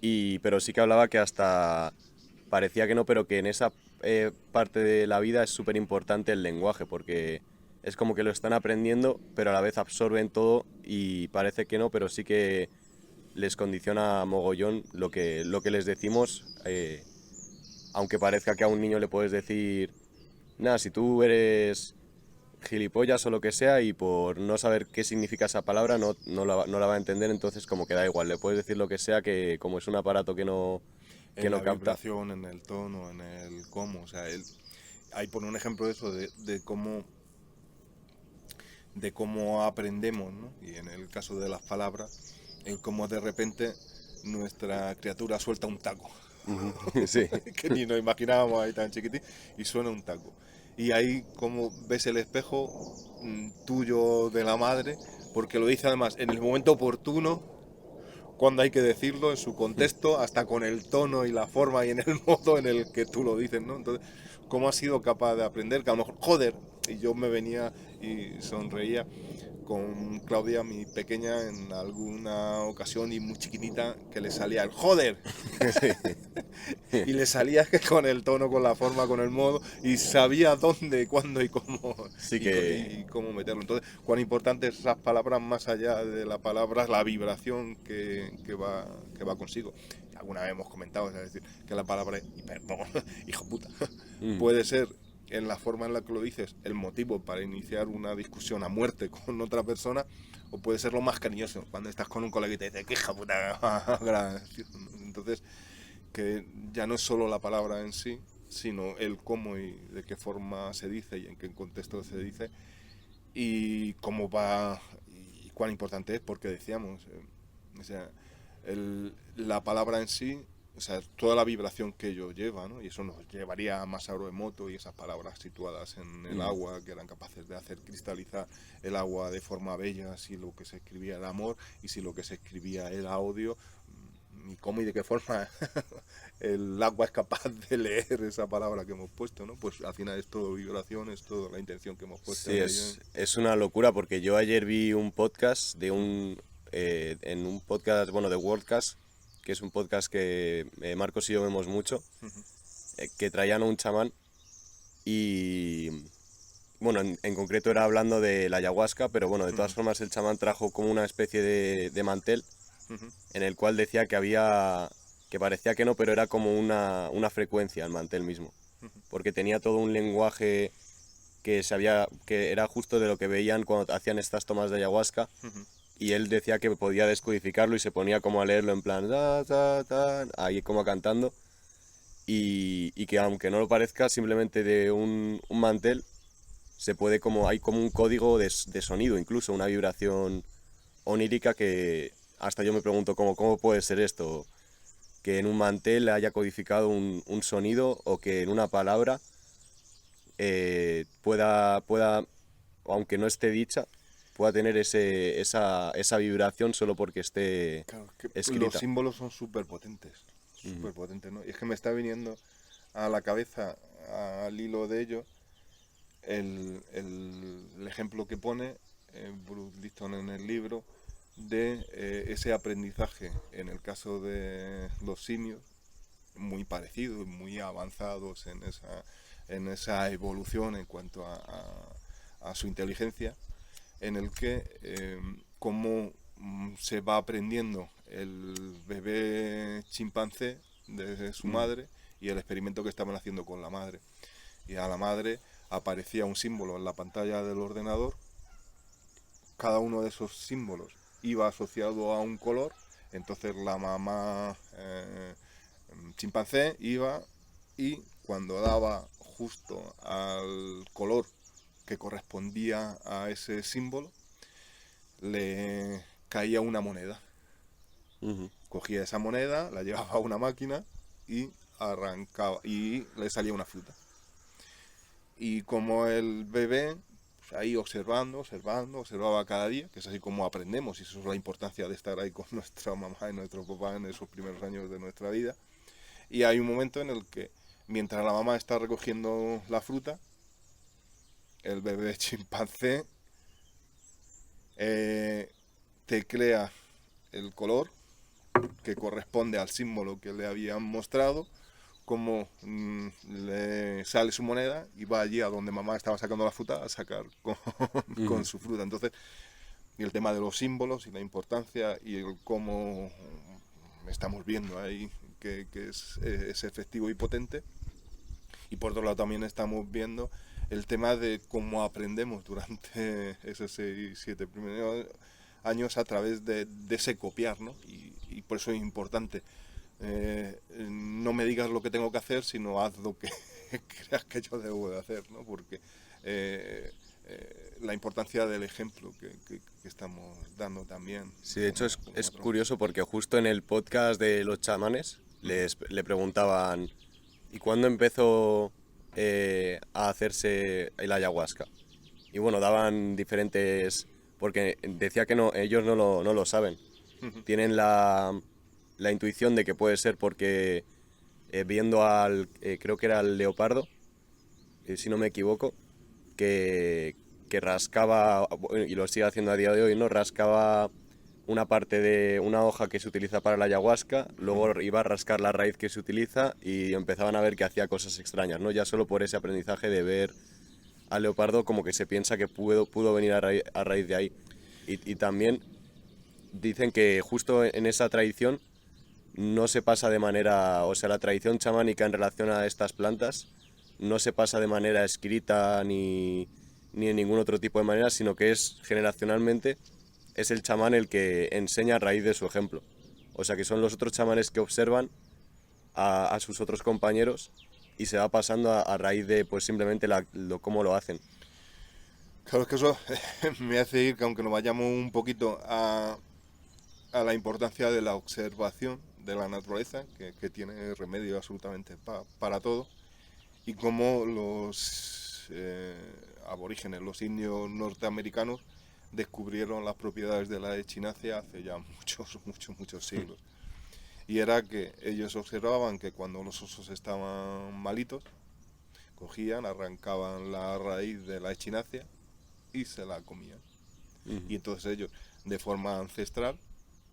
Pero sí que hablaba que hasta parecía que no, pero que en esa parte de la vida es súper importante el lenguaje, porque es como que lo están aprendiendo, pero a la vez absorben todo y parece que no, pero sí que les condiciona mogollón lo que les decimos, aunque parezca que a un niño le puedes decir, nada, si tú eres gilipollas o lo que sea y por no saber qué significa esa palabra no la va a entender, entonces como que da igual, le puedes decir lo que sea, que como es un aparato que En no la capta. vibración, en el tono, en el cómo, o sea, ahí pone un ejemplo de eso, de cómo aprendemos, ¿no? Y en el caso de las palabras, el cómo de repente nuestra criatura suelta un taco. Sí. Que ni nos imaginábamos ahí tan chiquitín, y suena un taco. Y ahí como ves el espejo tuyo de la madre, porque lo dice además en el momento oportuno, cuando hay que decirlo, en su contexto, hasta con el tono y la forma y en el modo en el que tú lo dices, ¿no? Entonces, ¿cómo has sido capaz de aprender? Que a lo mejor, joder, y yo me venía y sonreía con Claudia, mi pequeña, en alguna ocasión, y muy chiquitita, que le salía el joder. Y le salía que con el tono, con la forma, con el modo, y sabía dónde, cuándo y cómo, Sí y cómo meterlo. Entonces, cuán importantes esas palabras, más allá de la palabra, la vibración que va consigo. Alguna vez hemos comentado, es decir, que la palabra, y perdón, hijo puta, puede ser, en la forma en la que lo dices, el motivo para iniciar una discusión a muerte con otra persona, o puede ser lo más cariñoso, cuando estás con un colega y te dice, que hija puta, gracias. Entonces, que ya no es solo la palabra en sí, sino el cómo y de qué forma se dice y en qué contexto se dice, y cómo va y cuán importante es, porque decíamos, o sea, la palabra en sí, o sea, toda la vibración que ello lleva, ¿no? Y eso nos llevaría a Masaru Emoto y esas palabras situadas en el agua, que eran capaces de hacer cristalizar el agua de forma bella, si lo que se escribía era amor y si lo que se escribía era odio. y cómo y de qué forma el agua es capaz de leer esa palabra que hemos puesto, ¿no? Pues al final es todo vibración, es todo la intención que hemos puesto Sí, en ello. es una locura porque yo ayer vi un podcast en un podcast, bueno, de Worldcast, que es un podcast que Marcos y yo vemos mucho, que traían a un chamán y, bueno, en concreto era hablando de la ayahuasca, pero bueno, de todas formas el chamán trajo como una especie de mantel en el cual decía que parecía que no, pero era como una frecuencia el mantel mismo, porque tenía todo un lenguaje que era justo de lo que veían cuando hacían estas tomas de ayahuasca, y él decía que podía descodificarlo y se ponía como a leerlo en plan, "Da, da, da", ahí como cantando, y que aunque no lo parezca, simplemente de un mantel se puede hay como un código de sonido, incluso una vibración onírica que hasta yo me pregunto cómo puede ser esto, que en un mantel haya codificado un sonido o que en una palabra pueda, aunque no esté dicha, pueda tener esa vibración solo porque esté Claro, es que los escrita. símbolos son súper potentes, ¿no? Y es que me está viniendo a la cabeza, al hilo de ello, el ejemplo que pone Bruce Lipton en el libro de ese aprendizaje, en el caso de los simios, muy parecidos, muy avanzados en esa evolución en cuanto a su inteligencia, en el que cómo se va aprendiendo el bebé chimpancé de su madre y el experimento que estaban haciendo con la madre. Y a la madre aparecía un símbolo en la pantalla del ordenador, cada uno de esos símbolos iba asociado a un color, entonces la mamá chimpancé iba y cuando daba justo al color que correspondía a ese símbolo, le caía una moneda. Ujú, Cogía esa moneda, la llevaba a una máquina y arrancaba y le salía una fruta. Y como el bebé, pues ahí observaba cada día, que es así como aprendemos, y eso es la importancia de estar ahí con nuestra mamá y nuestro papá en esos primeros años de nuestra vida. Y hay un momento en el que, mientras la mamá está recogiendo la fruta, el bebé chimpancé teclea el color que corresponde al símbolo que le habían mostrado, como le sale su moneda y va allí a donde mamá estaba sacando la fruta a sacar con ujú. su fruta. Entonces, y el tema de los símbolos y la importancia y el cómo estamos viendo ahí que es efectivo y potente. Y por otro lado también estamos viendo el tema de cómo aprendemos durante esos 6, 7 primeros años a través de ese copiar, ¿no? Y por eso es importante. No me digas lo que tengo que hacer, sino haz lo que creas que yo debo de hacer, ¿no? Porque la importancia del ejemplo que estamos dando también, Sí, de hecho como es patrón. curioso porque justo en el podcast de los chamanes le preguntaban, ¿y cuándo empezó a hacerse el ayahuasca? Y bueno, daban diferentes, porque decía que no, ellos no lo saben. Tienen la intuición de que puede ser porque viendo creo que era el leopardo, si no me equivoco, que rascaba, y lo sigue haciendo a día de hoy, ¿no? Rascaba una parte de una hoja que se utiliza para la ayahuasca, luego iba a rascar la raíz que se utiliza y empezaban a ver que hacía cosas extrañas, ¿no? Ya solo por ese aprendizaje de ver al leopardo como que se piensa que pudo venir a raíz de ahí. Y también dicen que justo en esa tradición no se pasa de manera, o sea, la tradición chamánica en relación a estas plantas no se pasa de manera escrita ni en ningún otro tipo de manera, sino que es generacionalmente es el chamán el que enseña a raíz de su ejemplo. O sea, que son los otros chamanes que observan a sus otros compañeros y se va pasando a raíz de pues simplemente cómo lo hacen. Claro, es que eso me hace ir, que aunque nos vayamos un poquito a la importancia de la observación de la naturaleza, que tiene remedio absolutamente para todo, y cómo los aborígenes, los indios norteamericanos, descubrieron las propiedades de la echinacea hace ya muchos siglos. Y era que ellos observaban que cuando los osos estaban malitos, cogían, arrancaban la raíz de la echinacea y se la comían. Y entonces ellos, de forma ancestral,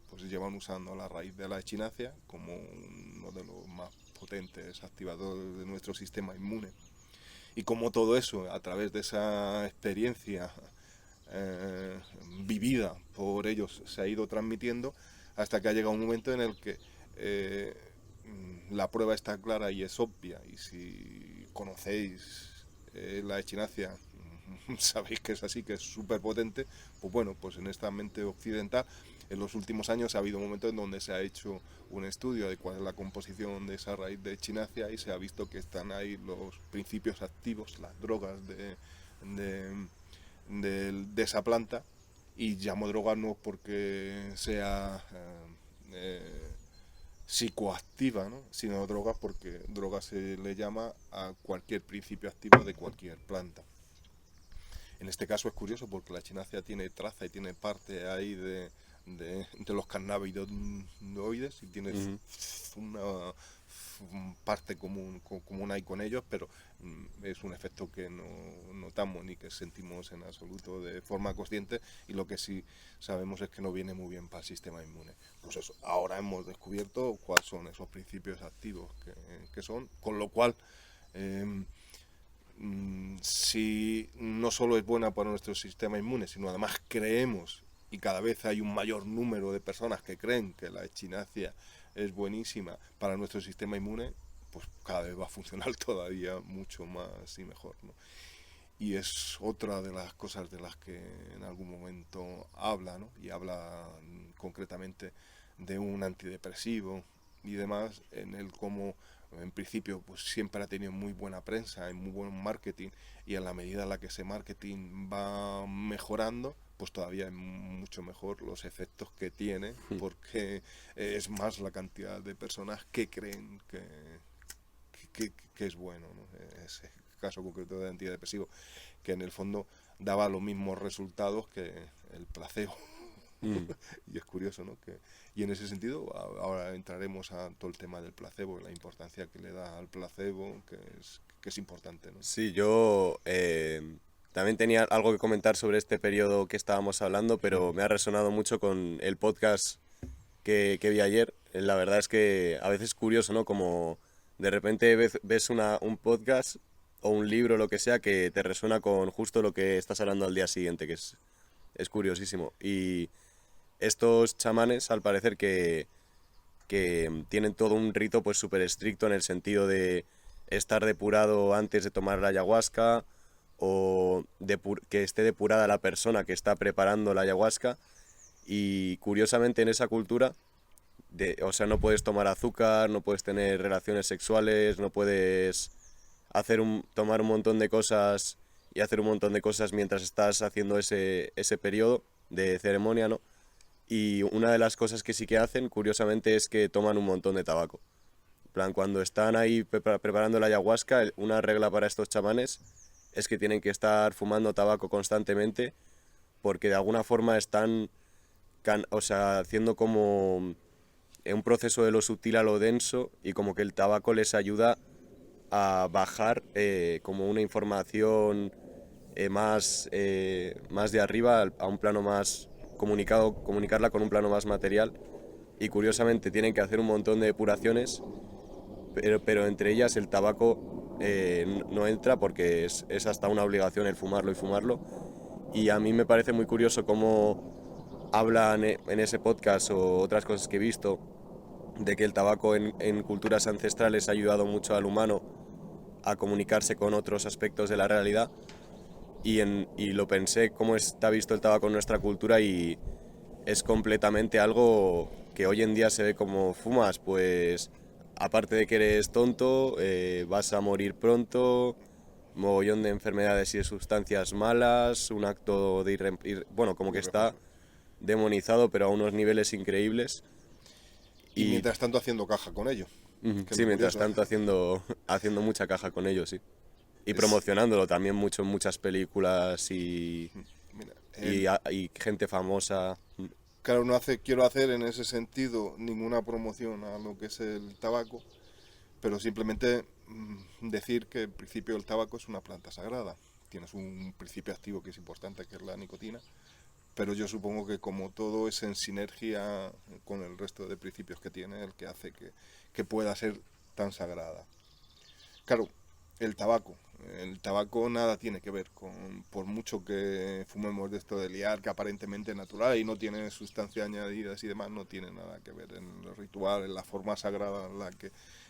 pues llevan usando la raíz de la echinacea como uno de los más potentes activadores de nuestro sistema inmune. Y como todo eso, a través de esa experiencia vivida por ellos, se ha ido transmitiendo hasta que ha llegado un momento en el que la prueba está clara y es obvia. Y si conocéis la echinacea, sabéis que es así, que es súper potente. Pues bueno, pues en esta mente occidental, en los últimos años ha habido momentos en donde se ha hecho un estudio de cuál es la composición de esa raíz de echinacea y se ha visto que están ahí los principios activos, las drogas de esa planta. Y llamo droga no porque sea psicoactiva, ¿no? Sino droga porque droga se le llama a cualquier principio activo de cualquier planta. En este caso es curioso porque la echinacea tiene traza y tiene parte ahí de los cannabinoides y tiene una parte común ahí con ellos, pero es un efecto que no notamos ni que sentimos en absoluto de forma consciente, y lo que sí sabemos es que no viene muy bien para el sistema inmune. Pues eso, ahora hemos descubierto cuáles son esos principios activos que son, con lo cual si no solo es buena para nuestro sistema inmune, sino además creemos, y cada vez hay un mayor número de personas que creen que la echinacea es buenísima para nuestro sistema inmune, pues cada vez va a funcionar todavía mucho más y mejor, ¿no? Y es otra de las cosas de las que en algún momento habla, ¿no? Y habla concretamente de un antidepresivo y demás, en el cómo en principio pues siempre ha tenido muy buena prensa y muy buen marketing, y en la medida en la que ese marketing va mejorando, pues todavía es mucho mejor los efectos que tiene, porque es más la cantidad de personas que creen que es bueno, ¿no? Ese caso concreto de antidepresivo, que en el fondo daba los mismos resultados que el placebo. Y es curioso, ¿no? Y en ese sentido ahora entraremos a todo el tema del placebo, la importancia que le da al placebo, que es importante, ¿no? Sí, yo también tenía algo que comentar sobre este periodo que estábamos hablando, pero me ha resonado mucho con el podcast que vi ayer. La verdad es que a veces es curioso, ¿no? Como de repente ves un podcast o un libro, lo que sea, que te resuena con justo lo que estás hablando al día siguiente, que es curiosísimo. Y estos chamanes, al parecer que tienen todo un rito pues súper estricto, en el sentido de estar depurado antes de tomar la ayahuasca, o que esté depurada la persona que está preparando la ayahuasca. Y curiosamente en esa cultura, o sea, no puedes tomar azúcar, no puedes tener relaciones sexuales, no puedes tomar un montón de cosas y hacer un montón de cosas mientras estás haciendo ese periodo de ceremonia, ¿no? Y una de las cosas que sí que hacen, curiosamente, es que toman un montón de tabaco. En plan, cuando están ahí preparando la ayahuasca, una regla para estos chamanes es que tienen que estar fumando tabaco constantemente, porque de alguna forma están, o sea, haciendo como un proceso de lo sutil a lo denso, y como que el tabaco les ayuda a bajar como una información más de arriba a un plano más comunicarla con un plano más material. Y curiosamente tienen que hacer un montón de depuraciones, pero entre ellas el tabaco no entra, porque es hasta una obligación el fumarlo y fumarlo. Y a mí me parece muy curioso cómo hablan en ese podcast o otras cosas que he visto de que el tabaco en culturas ancestrales ha ayudado mucho al humano a comunicarse con otros aspectos de la realidad. Y lo pensé cómo está visto el tabaco en nuestra cultura, y es completamente algo que hoy en día se ve como: fumas, pues aparte de que eres tonto, vas a morir pronto, mogollón de enfermedades y de sustancias malas, un acto de bueno, como que está demonizado, pero a unos niveles increíbles. Y Y mientras tanto haciendo caja con ello, que es sí, lo mientras curioso. tanto haciendo mucha caja con ellos, sí. Y Es, promocionándolo también mucho en muchas películas y, mira, y gente famosa. Claro, quiero hacer en ese sentido ninguna promoción a lo que es el tabaco, pero simplemente decir que en principio el tabaco es una planta sagrada. Tienes un principio activo que es importante, que es la nicotina, pero yo supongo que como todo es en sinergia con el resto de principios que tiene, el que hace que pueda ser tan sagrada. Claro, el tabaco. El tabaco nada tiene que ver con, por mucho que fumemos de esto de liar, que aparentemente es natural y no tiene sustancias añadidas y demás, no tiene nada que ver en el ritual, en la forma sagrada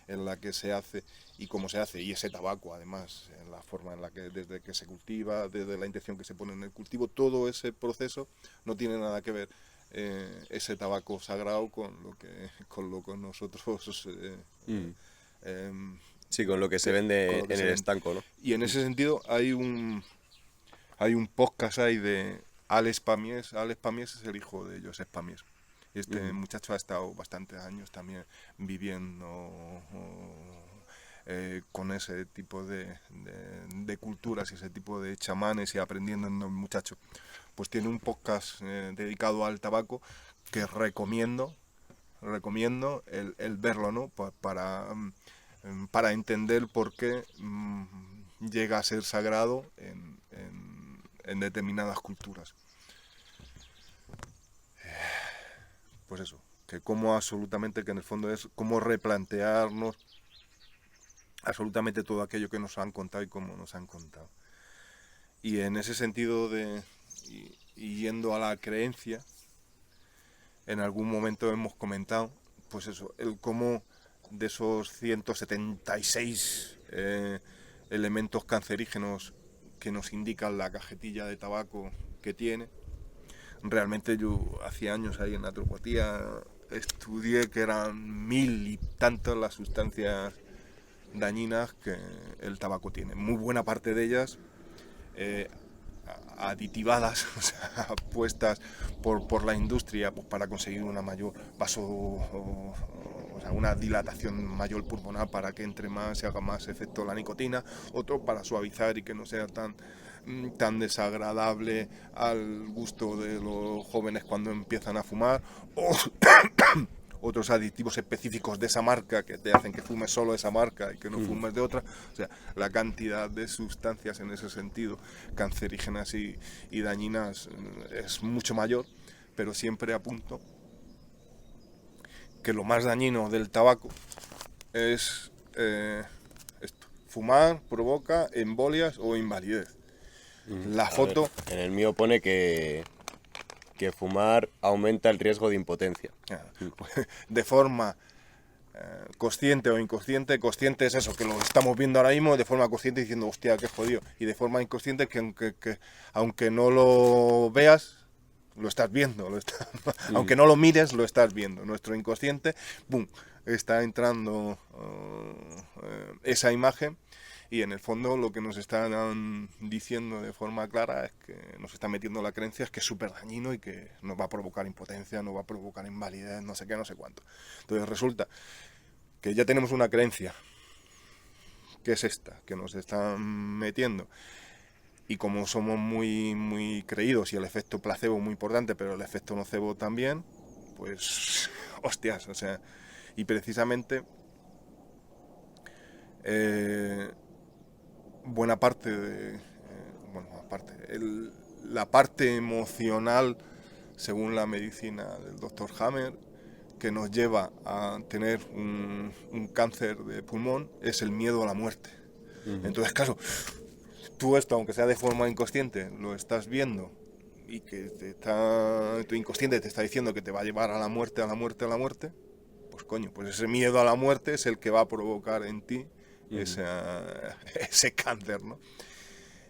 en la que se hace y cómo se hace. Y ese tabaco, además, en la forma en la que, desde que se cultiva, desde la intención que se pone en el cultivo, todo ese proceso no tiene nada que ver ese tabaco sagrado con lo que nosotros Sí, con lo que se con vende lo que en se el vende. estanco, ¿no? Y en ese sentido hay un podcast ahí de Alex Pamies. Alex Pamies es el hijo de Josep Pamies. Este muchacho ha estado bastantes años también viviendo con ese tipo de culturas y ese tipo de chamanes y aprendiendo en el muchacho. Pues tiene un podcast dedicado al tabaco que recomiendo el verlo, ¿no? Para entender por qué llega a ser sagrado en determinadas culturas. Pues eso, que como absolutamente, que en el fondo es como replantearnos absolutamente todo aquello que nos han contado y cómo nos han contado. Y en ese sentido y yendo a la creencia, en algún momento hemos comentado, pues eso, el cómo de esos 176 elementos cancerígenos que nos indican la cajetilla de tabaco que tiene, realmente yo hacía años ahí en naturopatía estudié que eran 1000 y tantas las sustancias dañinas que el tabaco tiene. Muy buena parte de ellas aditivadas, o sea, puestas por la industria pues, para conseguir una mayor o sea, una dilatación mayor pulmonar para que entre más, se haga más efecto la nicotina, otro para suavizar y que no sea tan desagradable al gusto de los jóvenes cuando empiezan a fumar, o otros aditivos específicos de esa marca que te hacen que fumes solo esa marca y que no fumes de otra. O sea, la cantidad de sustancias en ese sentido, cancerígenas y dañinas, es mucho mayor, pero siempre apunto que lo más dañino del tabaco es esto. Fumar provoca embolias o invalidez. La foto... En el mío pone que fumar aumenta el riesgo de impotencia. De forma consciente o inconsciente, consciente es eso, que lo estamos viendo ahora mismo, de forma consciente diciendo, hostia, qué jodido, y de forma inconsciente que aunque no lo veas, lo estás viendo, aunque no lo mires, lo estás viendo. Nuestro inconsciente, boom, está entrando esa imagen. Y en el fondo lo que nos están diciendo de forma clara es que nos está metiendo la creencia es que es súper dañino y que nos va a provocar impotencia, nos va a provocar invalidez, no sé qué, no sé cuánto. Entonces resulta que ya tenemos una creencia, que es esta, que nos están metiendo. Y como somos muy creídos y el efecto placebo es muy importante, pero el efecto nocebo también, pues hostias, o sea, y precisamente... buena parte de la parte emocional según la medicina del doctor Hammer que nos lleva a tener un cáncer de pulmón es el miedo a la muerte. Entonces claro, tú esto aunque sea de forma inconsciente lo estás viendo y que tu inconsciente te está diciendo que te va a llevar a la muerte, pues coño, pues ese miedo a la muerte es el que va a provocar en ti ese cáncer, ¿no?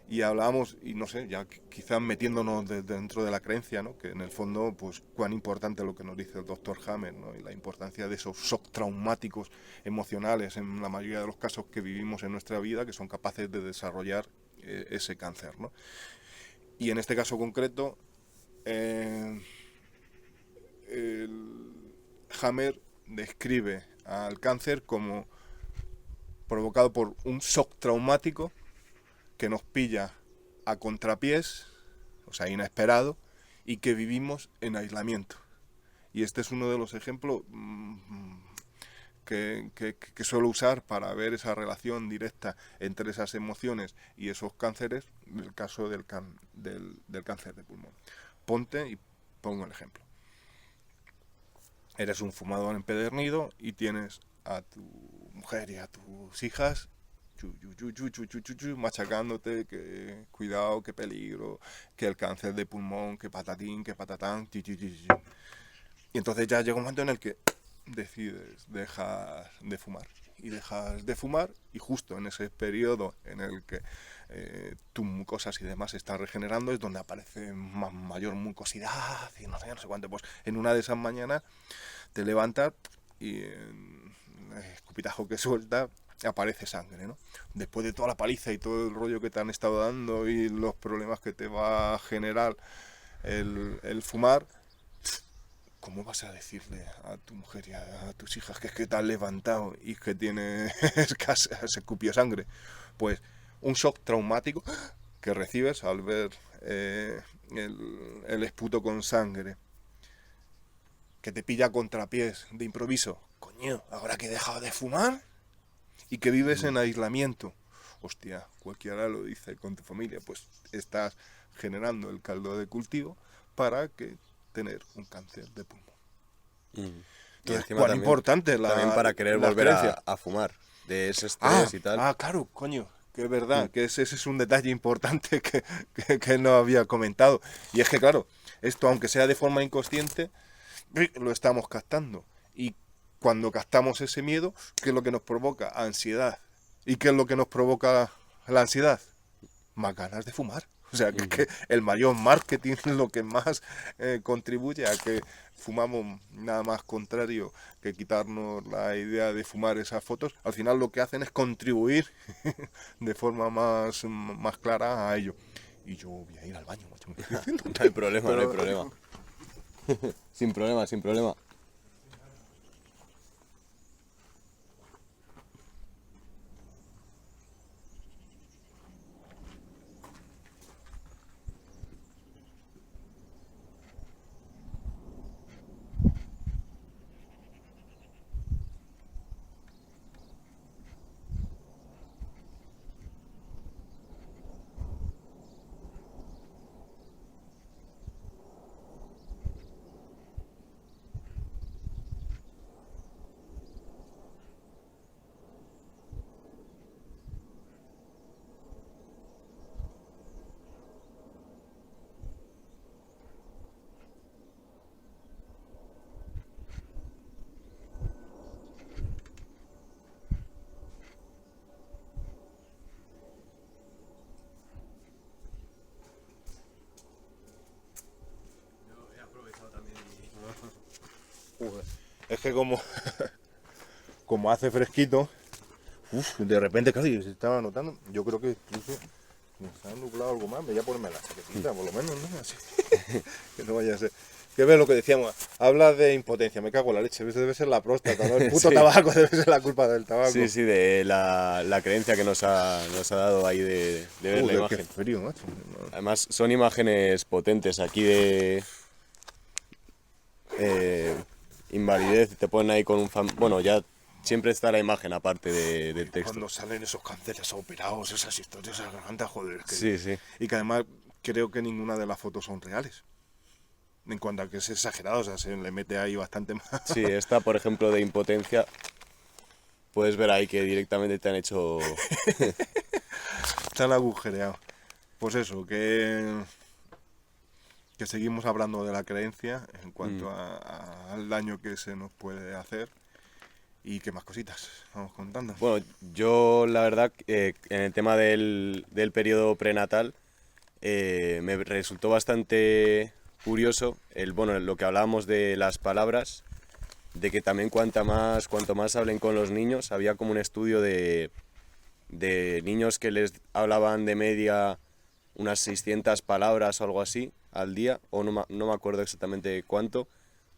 Y hablábamos, y no sé, ya quizás metiéndonos dentro de la creencia, ¿no? Que en el fondo, pues cuán importante lo que nos dice el doctor Hammer, ¿no? Y la importancia de esos shock traumáticos emocionales en la mayoría de los casos que vivimos en nuestra vida, que son capaces de desarrollar ese cáncer, ¿no? Y en este caso concreto, el Hammer describe al cáncer como provocado por un shock traumático que nos pilla a contrapiés, o sea, inesperado, y que vivimos en aislamiento. Y este es uno de los ejemplos que suelo usar para ver esa relación directa entre esas emociones y esos cánceres, el caso del cáncer de pulmón. Ponte y pongo el ejemplo. Eres un fumador empedernido y tienes a tu mujer y a tus hijas machacándote que cuidado, que peligro, que el cáncer de pulmón, que patatín, que patatán, y entonces ya llega un momento en el que decides dejar de fumar. Y dejas de fumar y justo en ese periodo en el que tus mucosas y demás se están regenerando es donde aparece mayor mucosidad y no sé cuánto. Pues en una de esas mañanas te levantas y en el escupitajo que suelta aparece sangre, ¿no? Después de toda la paliza y todo el rollo que te han estado dando y los problemas que te va a generar el fumar, ¿cómo vas a decirle a tu mujer y a tus hijas que es que te has levantado y que tienes se escupió sangre? Pues un shock traumático que recibes al ver el esputo con sangre, que te pilla a contrapiés de improviso. Coño, ahora que he dejado de fumar y que vives en aislamiento. Hostia, cualquiera lo dice con tu familia, pues estás generando el caldo de cultivo para que tener un cáncer de pulmón. Entonces, ¿cuán también, importante también para querer volver a fumar, de ese estrés y tal. Claro, coño, que es verdad, que ese es un detalle importante que no había comentado. Y es que, claro, esto, aunque sea de forma inconsciente, lo estamos captando. Y cuando captamos ese miedo, ¿qué es lo que nos provoca? Ansiedad. ¿Y qué es lo que nos provoca la ansiedad? Más ganas de fumar. O sea, que el mayor marketing es lo que más contribuye a que fumamos, nada más contrario que quitarnos la idea de fumar esas fotos. Al final lo que hacen es contribuir de forma más clara a ello. Y yo voy a ir al baño, macho. No hay problema, no hay problema. Sin problema, sin problema. Es que como hace fresquito, de repente, claro, yo se estaba notando, yo creo que incluso me se ha nublado algo más, me voy a ponerme la chaquetita, por lo menos, ¿no? Así, que no vaya a ser. Que ves lo que decíamos, hablas de impotencia, me cago en la leche, debe ser la próstata, ¿no? El puto tabaco debe ser la culpa del tabaco. Sí, sí, de la creencia que nos ha dado ahí de ver la imagen. Qué frío, macho. Además, son imágenes potentes aquí de invalidez, te ponen ahí con un bueno, ya siempre está la imagen aparte del texto. Cuando salen esos cánceres operados, esas historias, esas gargantas, joder. Sí, sí. Y que además creo que ninguna de las fotos son reales. En cuanto a que es exagerado, o sea, se le mete ahí bastante más. Sí, esta, por ejemplo, de impotencia, puedes ver ahí que directamente te han hecho... Te han agujereado. Pues eso, que seguimos hablando de la creencia en cuanto al daño que se nos puede hacer. ¿Y qué más cositas vamos contando? Bueno, yo la verdad, en el tema del periodo prenatal, me resultó bastante curioso lo que hablábamos de las palabras, de que también cuanto más hablen con los niños, había como un estudio de niños que les hablaban de media unas 600 palabras o algo así al día, o no me acuerdo exactamente cuánto,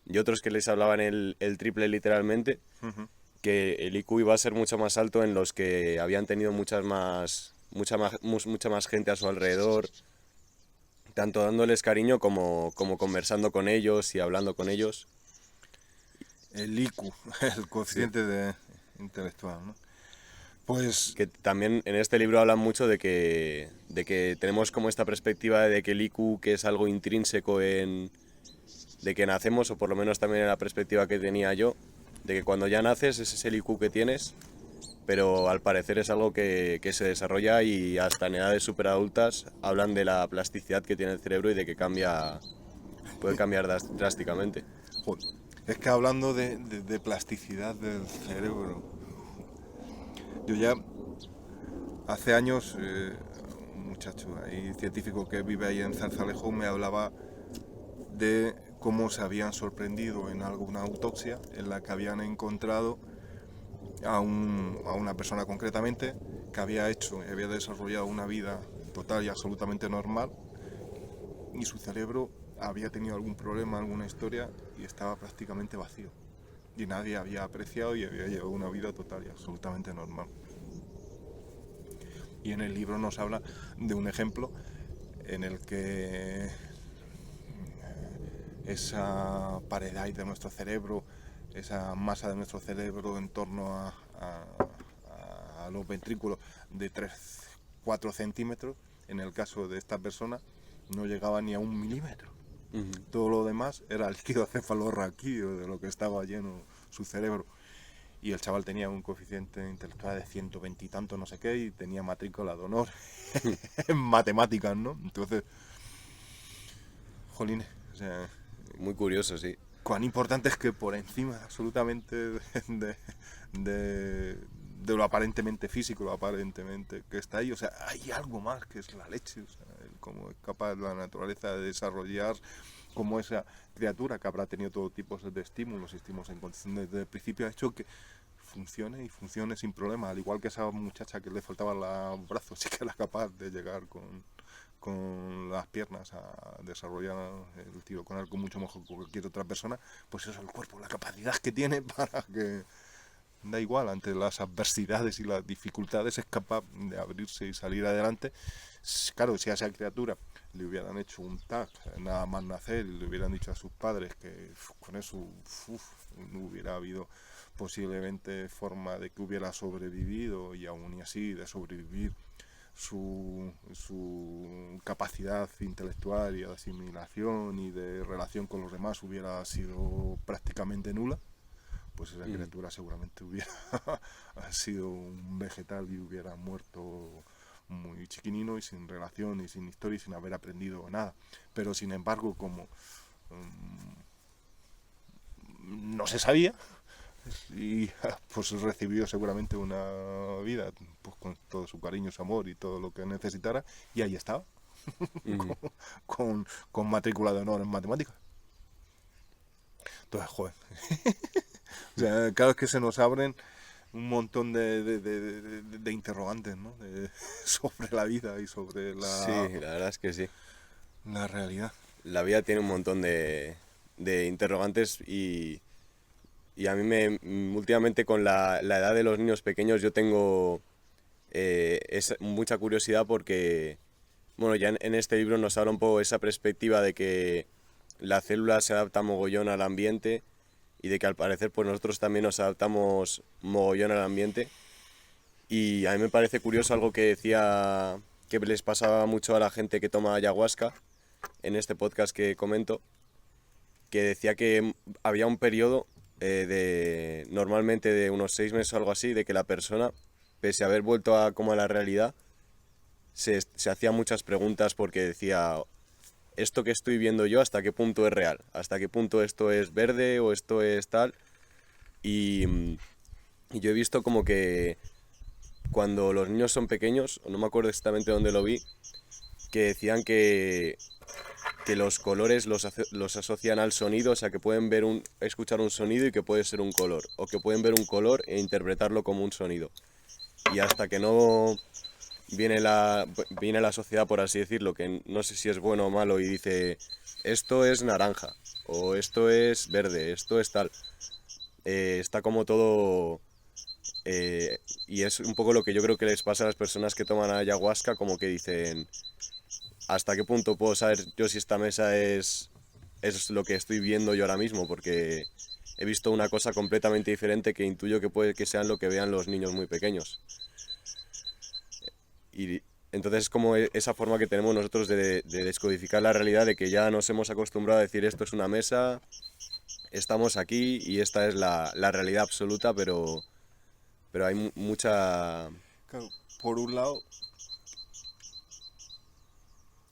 y otros que les hablaban el triple literalmente, que el IQ iba a ser mucho más alto en los que habían tenido mucha más gente a su alrededor, tanto dándoles cariño como conversando con ellos y hablando con ellos. El IQ, el coeficiente intelectual, ¿no? Pues Que también en este libro hablan mucho de que tenemos como esta perspectiva de que el IQ, que es algo intrínseco de que nacemos, o por lo menos también en la perspectiva que tenía yo, de que cuando ya naces ese es el IQ que tienes, pero al parecer es algo que se desarrolla y hasta en edades superadultas hablan de la plasticidad que tiene el cerebro y de que puede cambiar drásticamente. joder, es que hablando de plasticidad del cerebro, yo ya hace años, un muchacho ahí, científico que vive ahí en Zarzalejo, me hablaba de cómo se habían sorprendido en alguna autopsia en la que habían encontrado a una persona concretamente que había desarrollado una vida total y absolutamente normal, y su cerebro había tenido algún problema, alguna historia, y estaba prácticamente vacío. Y nadie había apreciado y había llevado una vida total y absolutamente normal. Y en el libro nos habla de un ejemplo en el que esa pared de nuestro cerebro, esa masa de nuestro cerebro en torno a los ventrículos de 3-4 centímetros, en el caso de esta persona no llegaba ni a 1 milímetro. Todo lo demás era líquido cefalorraquídeo de lo que estaba lleno su cerebro. Y el chaval tenía un coeficiente intelectual de 120 y tanto, no sé qué, y tenía matrícula de honor en matemáticas, ¿no? Entonces, jolines, o sea, Muy curioso, sí. cuán importante es que por encima absolutamente de lo aparentemente físico, lo aparentemente que está ahí, o sea, hay algo más que es la leche, o sea, cómo es capaz la naturaleza de desarrollar, como esa criatura que habrá tenido todo tipo de estímulos en condición desde el principio ha hecho que funcione y funcione sin problema, al igual que esa muchacha que le faltaban los brazos, sí que era capaz de llegar con las piernas a desarrollar el tiro con arco mucho mejor que cualquier otra persona. Pues eso es el cuerpo, la capacidad que tiene para que, da igual, ante las adversidades y las dificultades es capaz de abrirse y salir adelante. Claro, si a esa criatura le hubieran hecho un tag nada más nacer y le hubieran dicho a sus padres que con eso no hubiera habido posiblemente forma de que hubiera sobrevivido, y aún así de sobrevivir su capacidad intelectual y de asimilación y de relación con los demás hubiera sido prácticamente nula, pues esa criatura seguramente hubiera sido un vegetal y hubiera muerto muy chiquinino y sin relación y sin historia y sin haber aprendido nada. Pero sin embargo, como no se sabía, y pues recibió seguramente una vida pues, con todo su cariño, su amor y todo lo que necesitara, y ahí estaba, con matrícula de honor en matemáticas. Entonces, joder, o sea, cada vez que se nos abren un montón de interrogantes, ¿no? Sobre la vida y sobre Sí, la verdad es que sí. la realidad. La vida tiene un montón de interrogantes y a mí últimamente con la edad de los niños pequeños yo tengo mucha curiosidad porque, bueno, ya en este libro nos habla un poco esa perspectiva de que la célula se adapta mogollón al ambiente y de que al parecer pues nosotros también nos adaptamos mogollón al ambiente. Y a mí me parece curioso algo que decía que les pasaba mucho a la gente que toma ayahuasca en este podcast que comento, que decía que había un periodo normalmente de unos 6 meses o algo así, de que la persona, pese a haber vuelto como a la realidad, se hacía muchas preguntas porque decía, ¿esto que estoy viendo yo hasta qué punto es real? ¿Hasta qué punto esto es verde o esto es tal? Y yo he visto como que cuando los niños son pequeños, no me acuerdo exactamente dónde lo vi, que decían que los colores los asocian al sonido, o sea, que pueden escuchar un sonido y que puede ser un color, o que pueden ver un color e interpretarlo como un sonido. Y hasta que no viene la sociedad, por así decirlo, que no sé si es bueno o malo, y dice, esto es naranja, o esto es verde, esto es tal. Está como todo... y es un poco lo que yo creo que les pasa a las personas que toman ayahuasca, como que dicen, ¿hasta qué punto puedo saber yo si esta mesa es lo que estoy viendo yo ahora mismo? Porque he visto una cosa completamente diferente que intuyo que puede que sean lo que vean los niños muy pequeños. Y entonces es como esa forma que tenemos nosotros de descodificar la realidad, de que ya nos hemos acostumbrado a decir esto es una mesa, estamos aquí y esta es la realidad absoluta, pero hay mucha... Claro, por un lado,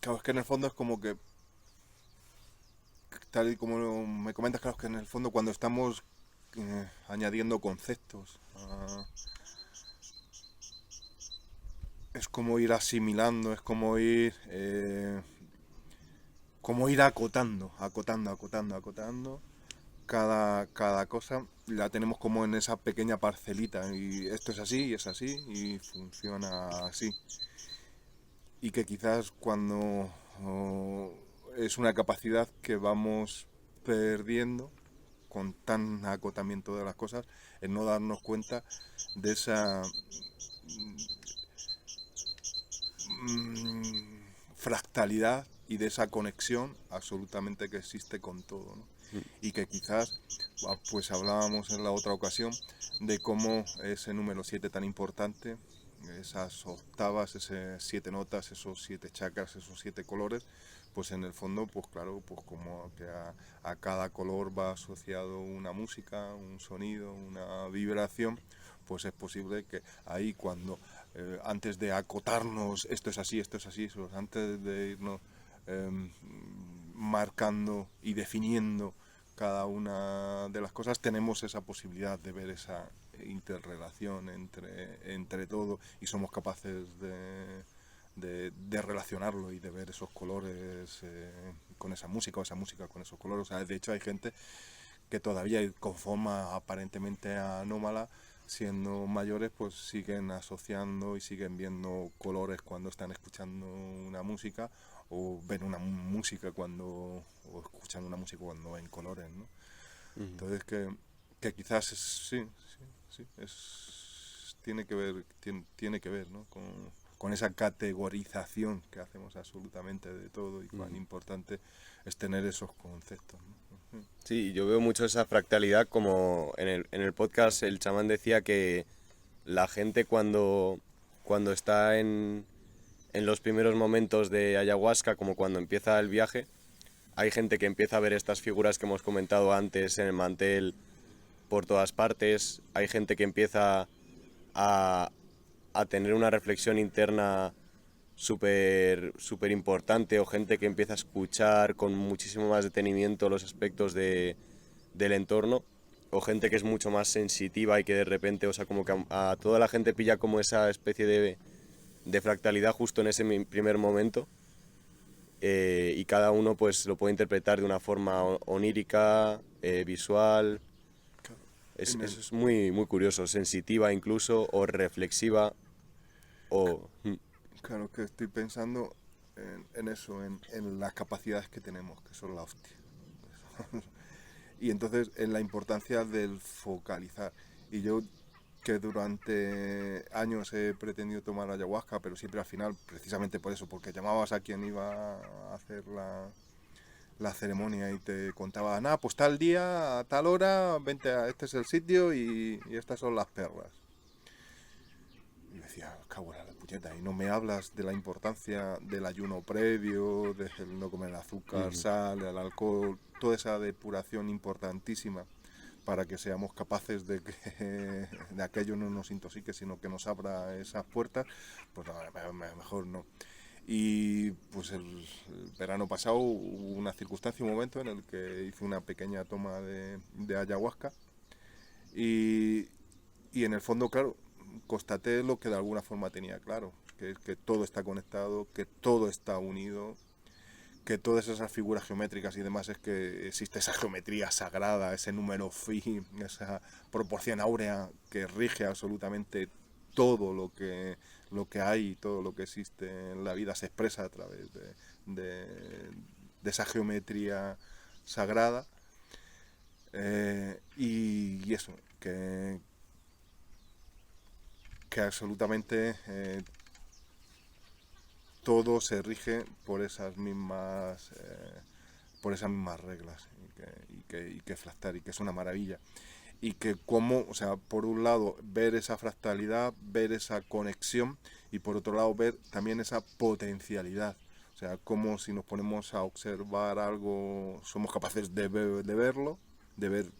claro, es que en el fondo es como que, tal y como me comentas, claro, es que en el fondo cuando estamos añadiendo conceptos, es como ir asimilando, es como ir acotando. Cada cosa la tenemos como en esa pequeña parcelita y esto es así y es así y funciona así. Y que quizás cuando es una capacidad que vamos perdiendo con tan acotamiento de las cosas, el no darnos cuenta de esa fractalidad y de esa conexión absolutamente que existe con todo, ¿no? Y que quizás, pues hablábamos en la otra ocasión de cómo ese número 7 tan importante, esas octavas, esas 7 notas, esos 7 chakras, esos 7 colores, pues en el fondo, pues claro, pues como que a cada color va asociado una música, un sonido, una vibración, pues es posible que ahí cuando antes de acotarnos esto es así, antes de irnos marcando y definiendo cada una de las cosas, tenemos esa posibilidad de ver esa interrelación entre todo y somos capaces de relacionarlo y de ver esos colores con esa música o esa música con esos colores. O sea, de hecho hay gente que todavía con forma aparentemente anómala, siendo mayores, pues siguen asociando y siguen viendo colores cuando están escuchando una música o ven una música o escuchan una música cuando ven colores, ¿no? Entonces que quizás sí, sí, tiene que ver, ¿no? Con esa categorización que hacemos absolutamente de todo y cuán importante es tener esos conceptos, ¿no? Sí, yo veo mucho esa fractalidad como en el podcast el chamán decía que la gente cuando está en los primeros momentos de ayahuasca, como cuando empieza el viaje, hay gente que empieza a ver estas figuras que hemos comentado antes en el mantel por todas partes, hay gente que empieza a, a tener una reflexión interna súper importante o gente que empieza a escuchar con muchísimo más detenimiento los aspectos del entorno o gente que es mucho más sensitiva y que de repente, o sea, como que a toda la gente pilla como esa especie de fractalidad justo en ese primer momento y cada uno pues lo puede interpretar de una forma onírica, visual. En el, Eso es muy curioso, sensitiva incluso o reflexiva o... claro que estoy pensando en eso, en las capacidades que tenemos, que son la hostia. Y entonces en la importancia del focalizar. Y yo que durante años he pretendido tomar ayahuasca, pero siempre al final, precisamente por eso, porque llamabas a quien iba a hacer la ceremonia y te contaba, nada, pues tal día, a tal hora, vente a este es el sitio y estas son las perlas. Y decía, cago en la puñeta, y no me hablas de la importancia del ayuno previo, de no comer azúcar, sal, el alcohol, toda esa depuración importantísima para que seamos capaces de que de aquello no nos intoxique, sino que nos abra esas puertas, pues no, mejor no. Y pues el verano pasado hubo una circunstancia, un momento en el que hice una pequeña toma de ayahuasca y, y en el fondo, claro, constaté lo que de alguna forma tenía claro, que es que todo está conectado, que todo está unido, que todas esas figuras geométricas y demás es que existe esa geometría sagrada, ese número phi, esa proporción áurea que rige absolutamente todo lo que hay, todo lo que existe en la vida se expresa a través de esa geometría sagrada. Y eso, que absolutamente todo se rige por esas mismas por esas mismas reglas y que fractal, y que es una maravilla. Y que como, o sea, por un lado ver esa fractalidad, ver esa conexión, y por otro lado ver también esa potencialidad. O sea, como si nos ponemos a observar algo, somos capaces de verlo, de ver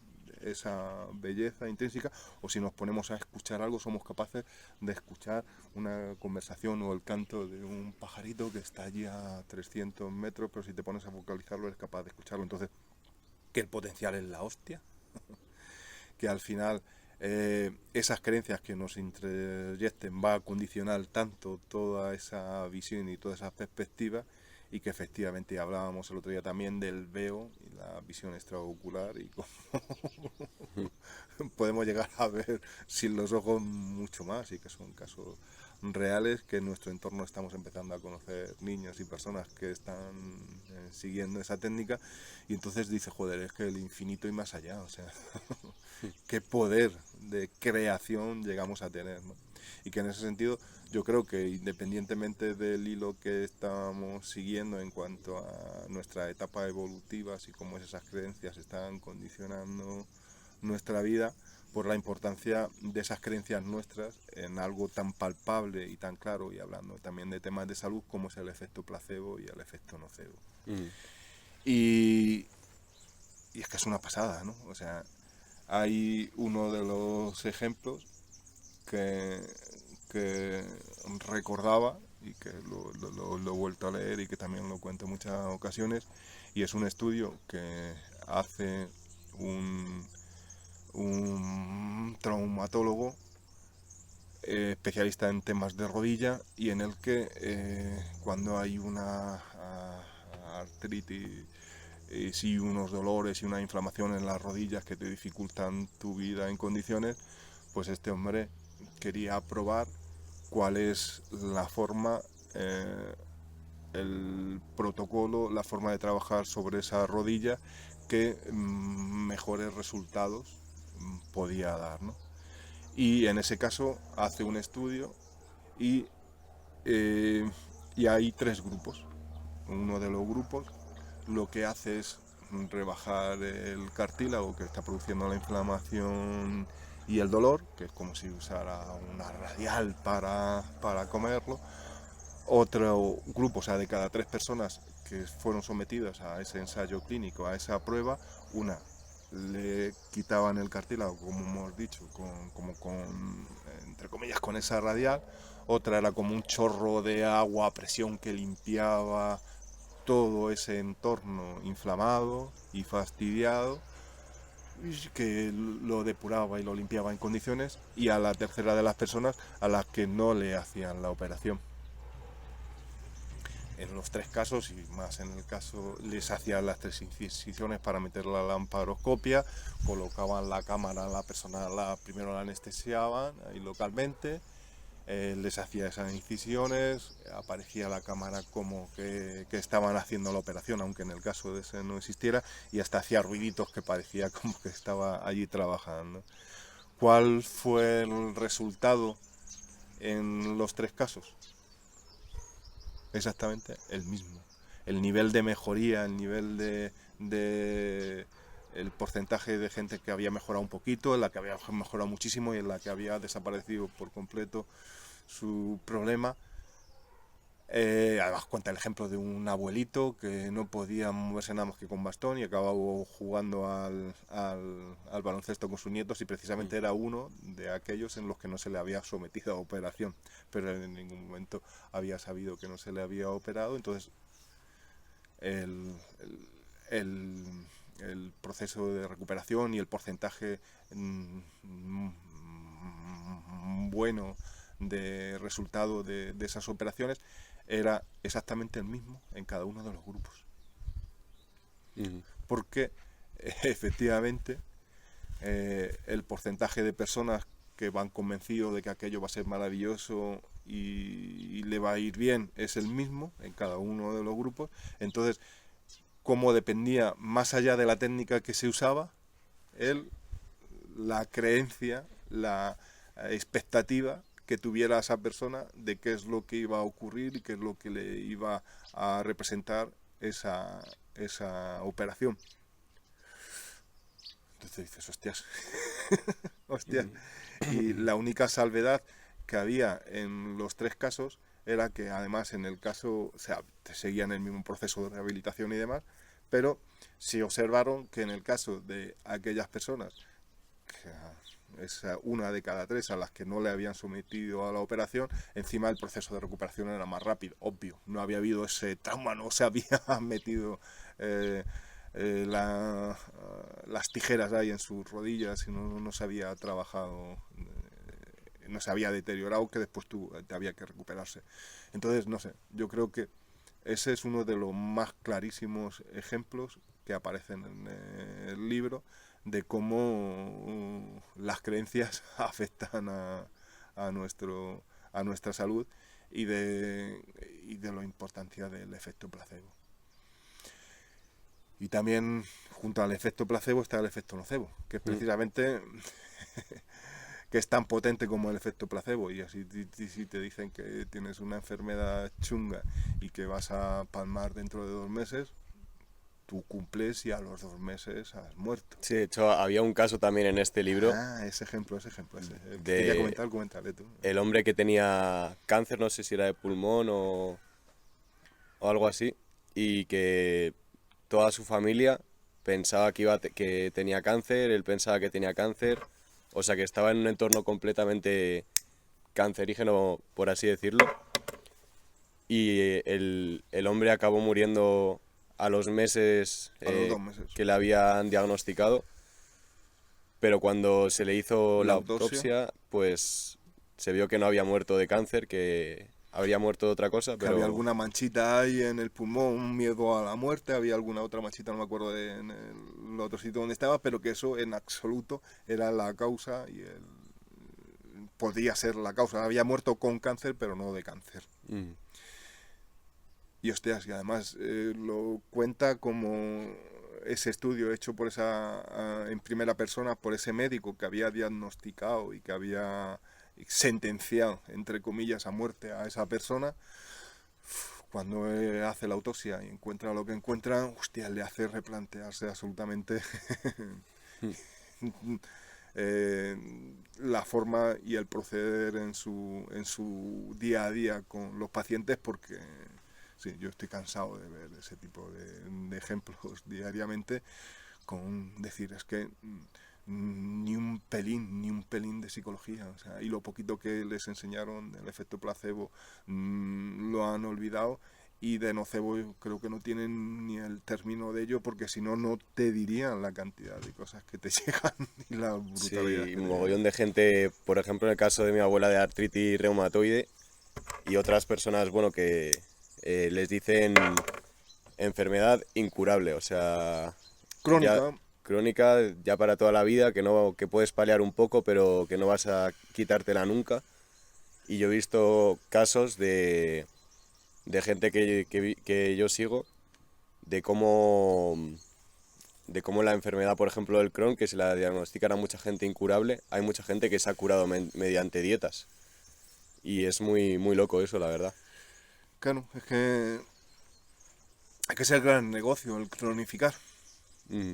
esa belleza intrínseca, o si nos ponemos a escuchar algo, somos capaces de escuchar una conversación o el canto de un pajarito que está allí a 300 metros, pero si te pones a focalizarlo eres capaz de escucharlo. Entonces, que el potencial es la hostia, que al final esas creencias que nos introyecten va a condicionar tanto toda esa visión y toda esa perspectiva, y que efectivamente hablábamos el otro día también del veo y la visión extraocular y cómo podemos llegar a ver sin los ojos mucho más, y que son casos reales que en nuestro entorno estamos empezando a conocer niños y personas que están siguiendo esa técnica, y entonces dice, joder, es que el infinito y más allá, o sea, qué poder de creación llegamos a tener, ¿no? Y que en ese sentido yo creo que independientemente del hilo que estamos siguiendo en cuanto a nuestra etapa evolutiva, así como esas creencias están condicionando nuestra vida, por la importancia de esas creencias nuestras en algo tan palpable y tan claro, y hablando también de temas de salud como es el efecto placebo y el efecto nocebo. Y, y es que es una pasada, ¿no? O sea, hay uno de los ejemplos que recordaba y que lo he vuelto a leer y que también lo cuento en muchas ocasiones, y es un estudio que hace un traumatólogo especialista en temas de rodilla, y en el que cuando hay una artritis y unos dolores y una inflamación en las rodillas que te dificultan tu vida en condiciones, pues este hombre quería probar cuál es la forma, el protocolo, la forma de trabajar sobre esa rodilla que mejores resultados podía dar, ¿no? Y en ese caso hace un estudio y, eh, y hay 3 grupos. Uno de los grupos lo que hace es rebajar el cartílago que está produciendo la inflamación y el dolor, que es como si usara una radial para comerlo. Otro grupo, o sea, de cada 3 personas que fueron sometidas a ese ensayo clínico, a esa prueba, una le quitaban el cartílago, como hemos dicho, entre comillas, con esa radial. Otra era como un chorro de agua a presión que limpiaba todo ese entorno inflamado y fastidiado, que lo depuraba y lo limpiaba en condiciones. Y a la tercera de las personas a las que no le hacían la operación. En los 3 casos, y más en el caso, les hacían las 3 incisiones para meter la lamparoscopia, colocaban la cámara, la persona primero la anestesiaban ahí localmente, les hacía esas incisiones, aparecía la cámara como que estaban haciendo la operación, aunque en el caso de ese no existiera, y hasta hacía ruiditos que parecía como que estaba allí trabajando. ¿Cuál fue el resultado en los 3 casos? Exactamente el mismo. El nivel de mejoría, el nivel de el porcentaje de gente que había mejorado un poquito, en la que había mejorado muchísimo y en la que había desaparecido por completo su problema. Además cuenta el ejemplo de un abuelito que no podía moverse nada más que con bastón, y acababa jugando al baloncesto con sus nietos, y precisamente era uno de aquellos en los que no se le había sometido a operación, pero en ningún momento había sabido que no se le había operado. Entonces el, el, el proceso de recuperación y el porcentaje bueno de resultado de esas operaciones era exactamente el mismo en cada uno de los grupos. Porque efectivamente el porcentaje de personas que van convencidos de que aquello va a ser maravilloso y le va a ir bien es el mismo en cada uno de los grupos. Entonces, como dependía, más allá de la técnica que se usaba, la creencia, la expectativa que tuviera esa persona de qué es lo que iba a ocurrir y qué es lo que le iba a representar esa operación. Entonces dices, hostias, hostias. Y la única salvedad que había en los 3 casos era que además en el caso, o sea, te seguían el mismo proceso de rehabilitación y demás, pero sí observaron que en el caso de aquellas personas, que es una de cada 3 a las que no le habían sometido a la operación, encima el proceso de recuperación era más rápido, obvio, no había habido ese trauma, no se había metido las tijeras ahí en sus rodillas y no se había trabajado, no se había deteriorado, que después te había que recuperarse. Entonces, no sé, yo creo que ese es uno de los más clarísimos ejemplos que aparecen en el libro de cómo las creencias afectan a nuestra salud y de la importancia del efecto placebo. Y también junto al efecto placebo está el efecto nocebo, que es precisamente que es tan potente como el efecto placebo. Y así si te dicen que tienes una enfermedad chunga y que vas a palmar dentro de 2 meses, tú cumples y a los 2 meses has muerto. Sí, de hecho había un caso también en este libro Ese ejemplo. de Quería comentarle tú. el hombre que tenía cáncer, no sé si era de pulmón o algo así, y que toda su familia pensaba que tenía cáncer, él pensaba que tenía cáncer, o sea que estaba en un entorno completamente cancerígeno, por así decirlo, y el hombre acabó muriendo a los meses A los 2 meses. que le habían diagnosticado, pero cuando se le hizo La la autopsia, autopsia, pues se vio que no había muerto de cáncer, que habría muerto de otra cosa, que había pero alguna manchita ahí en el pulmón, un miedo a la muerte, había alguna otra manchita, no me acuerdo en el otro sitio donde estaba, pero que eso en absoluto era la causa y podía ser la causa. Había muerto con cáncer, pero no de cáncer. Y hostias, y además lo cuenta como ese estudio hecho por en primera persona por ese médico que había diagnosticado y que había sentenciado, entre comillas, a muerte a esa persona. Cuando hace la autopsia y encuentra lo que encuentra, hostia, le hace replantearse absolutamente la forma y el proceder en su día a día con los pacientes, porque sí, yo estoy cansado de ver ese tipo de ejemplos diariamente, con decir, es que ni un pelín de psicología, o sea, y lo poquito que les enseñaron del efecto placebo lo han olvidado, y de nocebo yo creo que no tienen ni el término de ello, porque si no, no te dirían la cantidad de cosas que te llegan y la brutalidad sí, que un te mogollón llegan. de gente, por ejemplo en el caso de mi abuela de artritis reumatoide y otras personas, bueno, que les dicen enfermedad incurable, o sea, ya Crónica, crónica, ya para toda la vida, que puedes paliar un poco, pero que no vas a quitártela nunca. Y yo he visto casos de gente que yo sigo, de cómo la enfermedad, por ejemplo, del Crohn, que se la diagnostican a mucha gente incurable, hay mucha gente que se ha curado mediante dietas. Y es muy, muy loco eso, la verdad. claro, es que es el gran negocio, el cronificar. Mm.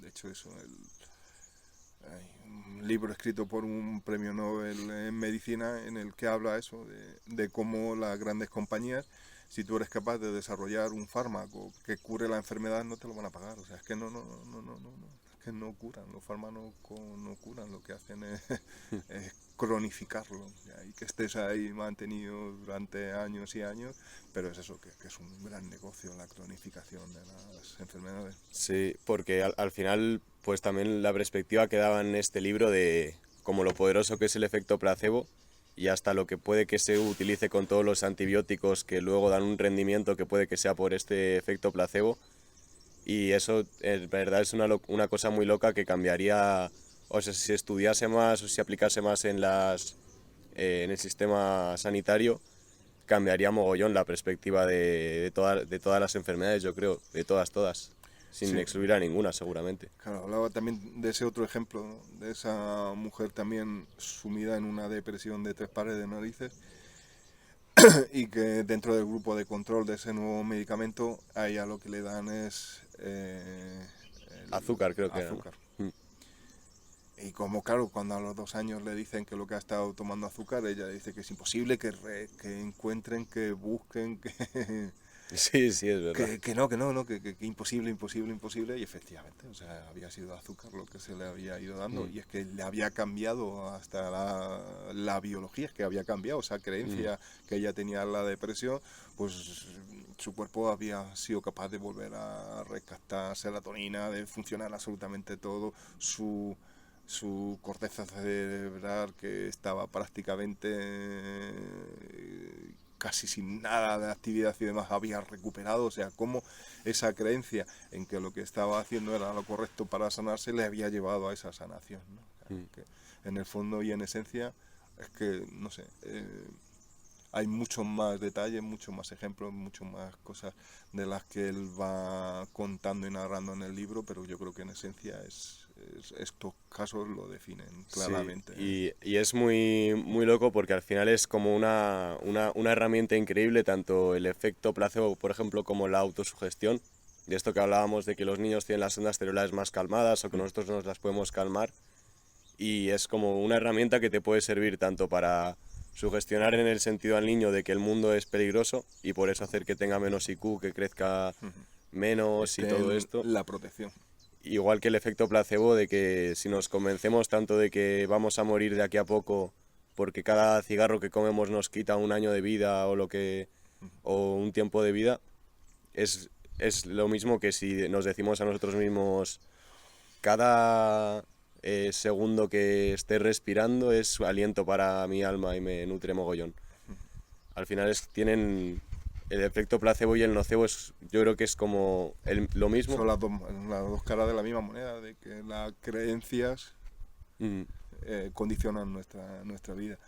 De hecho, eso, hay un libro escrito por un premio Nobel en medicina en el que habla eso, de cómo las grandes compañías, si tú eres capaz de desarrollar un fármaco que cure la enfermedad, no te lo van a pagar. O sea, es que es que no curan, los fármacos no curan, lo que hacen es cronificarlo, y que estés ahí mantenido durante años y años, pero es eso, que es un gran negocio la cronificación de las enfermedades. Sí, porque al final, pues también la perspectiva que daba en este libro de como lo poderoso que es el efecto placebo y hasta lo que puede que se utilice con todos los antibióticos que luego dan un rendimiento que puede que sea por este efecto placebo. Y eso en verdad es una cosa muy loca que cambiaría, o sea, si se estudiase más o si se aplicase más en el sistema sanitario, cambiaría mogollón la perspectiva de todas las enfermedades, yo creo, de todas, sin Sí, excluir a ninguna seguramente. claro, hablaba también de ese otro ejemplo, ¿no? De esa mujer también sumida en una depresión de 3 pares de narices, y que dentro del grupo de control de ese nuevo medicamento a ella lo que le dan es el Azúcar, creo que era, ¿no? azúcar. Y como claro, cuando a los 2 años le dicen que lo que ha estado tomando azúcar, ella dice que es imposible, que encuentren, que busquen, Sí, sí, es verdad. que imposible, imposible, imposible. Y efectivamente, o sea, había sido azúcar lo que se le había ido dando. Mm, Y es que le había cambiado hasta la biología, es que había cambiado esa mm, creencia que ella tenía en la depresión, pues su cuerpo había sido capaz de volver a rescatar serotonina, de funcionar absolutamente todo, su corteza cerebral que estaba prácticamente casi sin nada de actividad y demás había recuperado, o sea, cómo esa creencia en que lo que estaba haciendo era lo correcto para sanarse le había llevado a esa sanación, ¿no? O sea, mm. que en el fondo y en esencia es que, no sé, hay muchos más detalles, muchos más ejemplos, muchas más cosas de las que él va contando y narrando en el libro, pero yo creo que en esencia estos casos lo definen Sí, claramente, ¿eh? y es muy, muy loco porque al final es como una herramienta increíble, tanto el efecto placebo, por ejemplo, como la autosugestión, de esto que hablábamos de que los niños tienen las ondas cerebrales más calmadas o que nosotros nos las podemos calmar, y es como una herramienta que te puede servir tanto para sugestionar en el sentido al niño de que el mundo es peligroso y por eso hacer que tenga menos IQ, que crezca menos y Esté todo en esto. la protección. Igual que el efecto placebo de que si nos convencemos tanto de que vamos a morir de aquí a poco porque cada cigarro que comemos nos quita un año de vida o un tiempo de vida, es, es lo mismo que si nos decimos a nosotros mismos cada segundo que esté respirando es aliento para mi alma y me nutre mogollón. Al final tienen el efecto placebo y el nocebo, yo creo que es como lo mismo. Son las dos caras de la misma moneda, de que las creencias Mm, condicionan nuestra vida.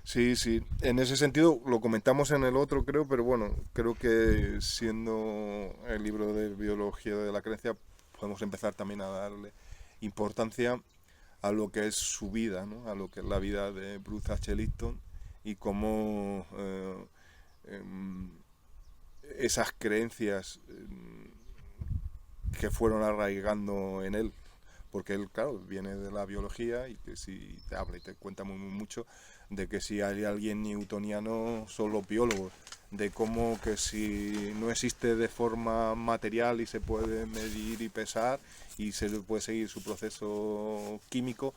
Sí, sí, en ese sentido lo comentamos en el otro, creo, pero bueno, creo que siendo el libro de biología de la creencia, podemos empezar también a darle importancia a lo que es su vida, ¿no? A lo que es la vida de Bruce H. Lipton y cómo em, esas creencias que fueron arraigando en él, porque él, claro, viene de la biología y que si te habla y te cuenta mucho de que si hay alguien newtoniano son los biólogos, de cómo que si no existe de forma material y se puede medir y pesar y se puede seguir su proceso químico,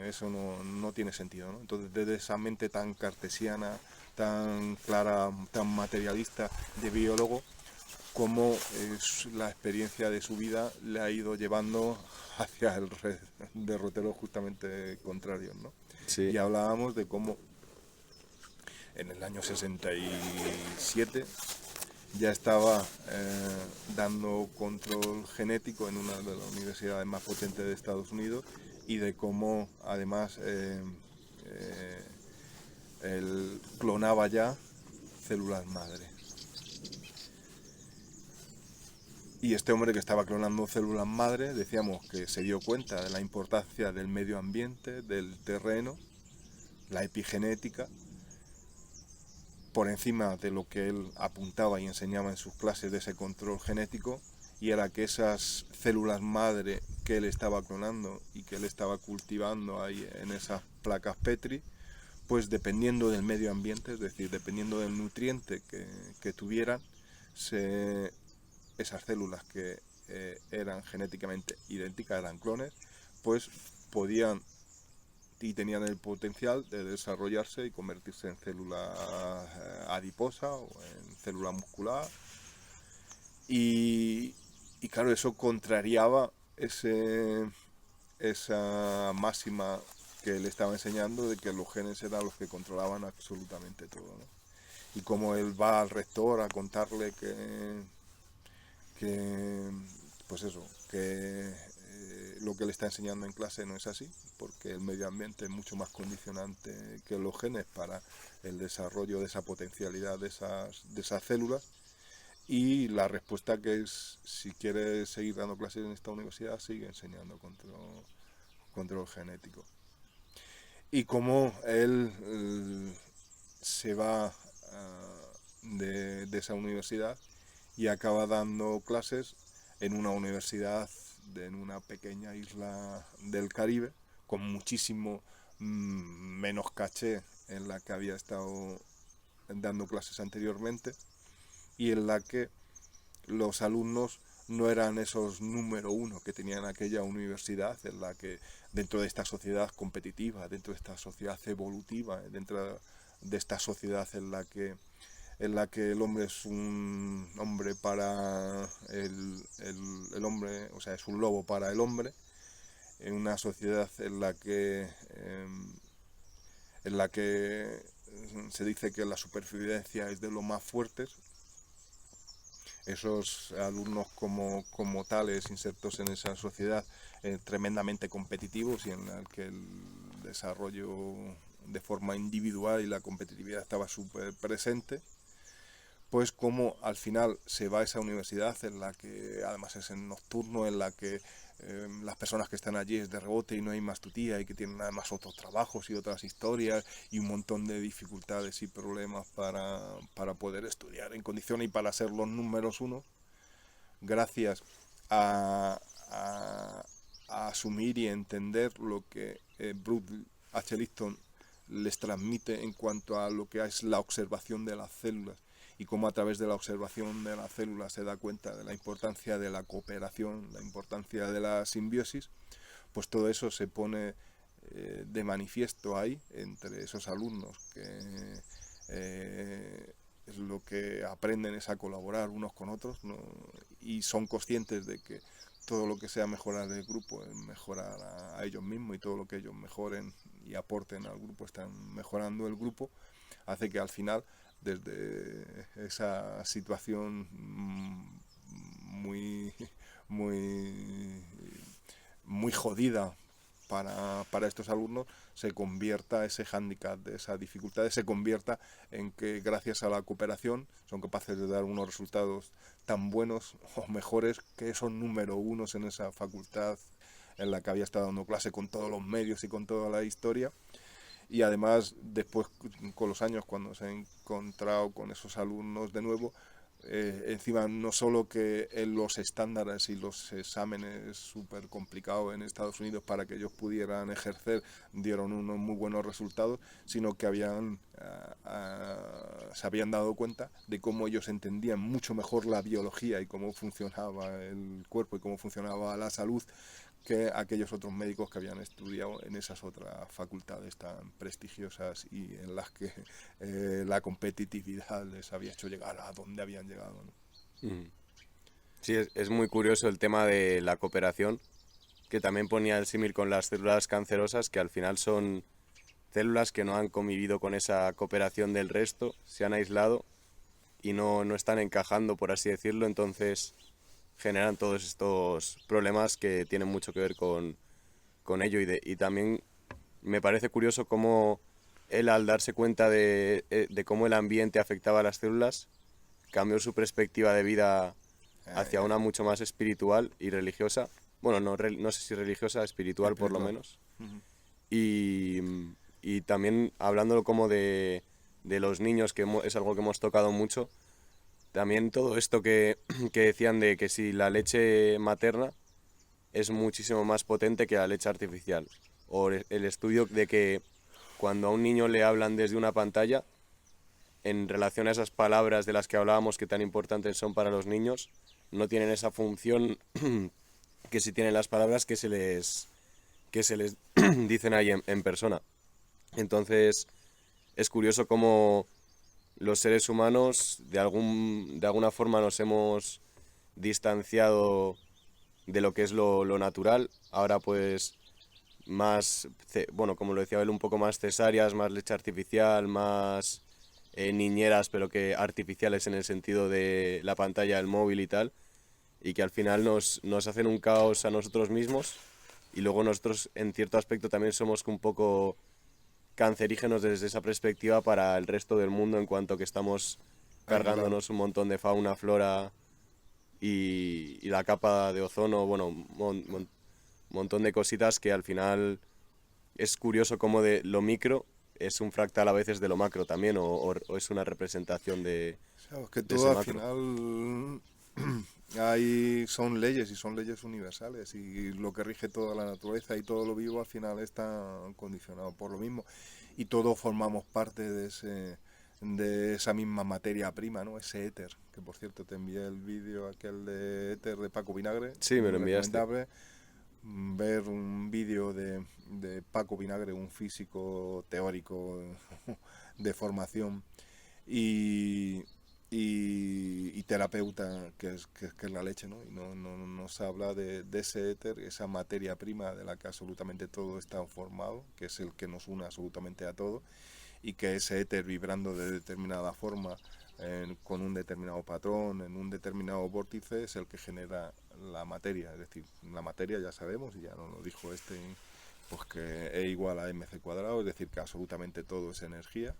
eso no tiene sentido, ¿no? Entonces, desde esa mente tan cartesiana, tan clara, tan materialista de biólogo, cómo la experiencia de su vida le ha ido llevando hacia el derrotero justamente contrario, ¿no? sí. Y hablábamos de cómo en el año 67 ya estaba dando control genético en una de las universidades más potentes de Estados Unidos y de cómo además él clonaba ya células madre. Y este hombre que estaba clonando células madre, decíamos que se dio cuenta de la importancia del medio ambiente, del terreno, la epigenética, por encima de lo que él apuntaba y enseñaba en sus clases de ese control genético, y era que esas células madre que él estaba clonando y que él estaba cultivando ahí en esas placas Petri, pues dependiendo del medio ambiente, es decir, dependiendo del nutriente que tuvieran, esas células que eran genéticamente idénticas, eran clones, pues podían y tenían el potencial de desarrollarse y convertirse en célula adiposa o en célula muscular. Y, y claro, eso contrariaba esa máxima que le estaba enseñando de que los genes eran los que controlaban absolutamente todo, ¿no? Y como él va al rector a contarle que pues eso, que lo que le está enseñando en clase no es así, porque el medio ambiente es mucho más condicionante que los genes para el desarrollo de esa potencialidad de esas células. Y la respuesta que es, si quiere seguir dando clases en esta universidad, sigue enseñando control genético. Y cómo él se va de esa universidad y acaba dando clases en una universidad en una pequeña isla del Caribe con muchísimo menos caché en la que había estado dando clases anteriormente y en la que los alumnos no eran esos número uno que tenían aquella universidad, en la que dentro de esta sociedad competitiva, dentro de esta sociedad evolutiva, dentro de esta sociedad en la que el hombre es un hombre para el hombre, o sea, es un lobo para el hombre, en una sociedad en la que se dice que la supervivencia es de los más fuertes. Esos alumnos como tales, insertos en esa sociedad tremendamente competitivos y en el que el desarrollo de forma individual y la competitividad estaba súper presente, pues como al final se va a esa universidad en la que además es en nocturno, en la que las personas que están allí es de rebote y no hay más tutía y que tienen además otros trabajos y otras historias y un montón de dificultades y problemas para poder estudiar en condiciones y para ser los números uno, gracias a, a, a asumir y entender lo que Bruce H. Lipton les transmite en cuanto a lo que es la observación de las células y cómo a través de la observación de las células se da cuenta de la importancia de la cooperación, la importancia de la simbiosis, pues todo eso se pone de manifiesto ahí entre esos alumnos que es lo que aprenden es a colaborar unos con otros, ¿no? Y son conscientes de que todo lo que sea mejorar el grupo es mejorar a ellos mismos y todo lo que ellos mejoren y aporten al grupo están mejorando el grupo, hace que al final desde esa situación muy muy muy jodida para estos alumnos se convierta ese hándicap de esas dificultades, se convierta en que gracias a la cooperación son capaces de dar unos resultados tan buenos o mejores que son número unos en esa facultad en la que había estado dando clase con todos los medios y con toda la historia. Y además después con los años cuando se ha encontrado con esos alumnos de nuevo, encima no solo que en los estándares y los exámenes súper complicados en Estados Unidos para que ellos pudieran ejercer dieron unos muy buenos resultados, sino que se habían dado cuenta de cómo ellos entendían mucho mejor la biología y cómo funcionaba el cuerpo y cómo funcionaba la salud que aquellos otros médicos que habían estudiado en esas otras facultades tan prestigiosas y en las que la competitividad les había hecho llegar a donde habían llegado, ¿no? Sí, es muy curioso el tema de la cooperación, que también ponía el símil con las células cancerosas, que al final son células que no han convivido con esa cooperación del resto, se han aislado y no están encajando, por así decirlo, entonces generan todos estos problemas que tienen mucho que ver con ello. Y también me parece curioso cómo él, al darse cuenta de cómo el ambiente afectaba a las células, cambió su perspectiva de vida hacia una mucho más espiritual y religiosa. Bueno, no sé si religiosa, espiritual por lo menos. Y, y también hablando como de los niños, que es algo que hemos tocado mucho, también todo esto que decían de que si la leche materna es muchísimo más potente que la leche artificial. O el estudio de que cuando a un niño le hablan desde una pantalla, en relación a esas palabras de las que hablábamos que tan importantes son para los niños, no tienen esa función que sí tienen las palabras que se les dicen ahí en persona. Entonces es curioso cómo los seres humanos de alguna forma nos hemos distanciado de lo que es lo natural. Ahora pues más, bueno, como lo decía él, un poco más cesáreas, más leche artificial, más niñeras, pero que artificiales en el sentido de la pantalla del móvil y tal, y que al final nos hacen un caos a nosotros mismos, y luego nosotros en cierto aspecto también somos un poco cancerígenos desde esa perspectiva para el resto del mundo, en cuanto que estamos cargándonos un montón de fauna, flora y la capa de ozono, bueno, montón de cositas que al final es curioso como de lo micro es un fractal a veces de lo macro también, o es una representación Sabes que de ese todo al macro. final son leyes y son leyes universales y lo que rige toda la naturaleza y todo lo vivo al final está condicionado por lo mismo y todos formamos parte de esa misma materia prima, ¿no? Ese éter, que por cierto te envié el vídeo aquel de éter de Paco Vinagre, Sí, me muy lo enviaste. recomendable ver un vídeo de Paco Vinagre, un físico teórico de formación y, y terapeuta, que es la leche, ¿no? Y nos habla de ese éter, esa materia prima de la que absolutamente todo está formado, que es el que nos une absolutamente a todo, y que ese éter vibrando de determinada forma, con un determinado patrón, en un determinado vórtice, es el que genera la materia. Es decir, la materia ya sabemos, y ya nos lo dijo pues que E igual a mc cuadrado, es decir, que absolutamente todo es energía.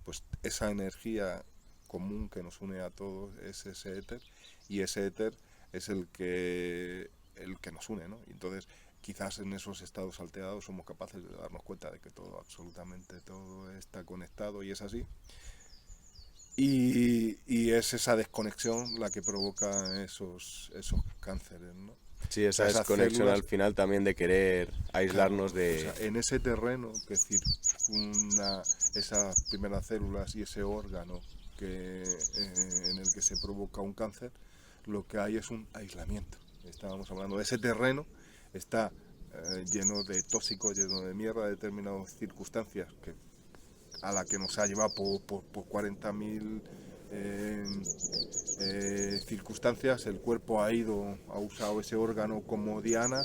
Pues esa energía común que nos une a todos es ese éter, y ese éter es el que nos une, ¿no? Y entonces, quizás en esos estados alterados somos capaces de darnos cuenta de que todo, absolutamente todo está conectado y es así. Y es esa desconexión la que provoca esos cánceres, ¿no? Sí, O esa sea, esas desconexión células, al final también de querer claro, aislarnos o sea, de... en ese terreno que circunda esas primeras células y ese órgano en el que se provoca un cáncer, lo que hay es un aislamiento. Estábamos hablando de ese terreno, está lleno de tóxicos, lleno de mierda, de determinadas circunstancias a la que nos ha llevado por 40.000 eh, circunstancias. El cuerpo ha usado ese órgano como diana,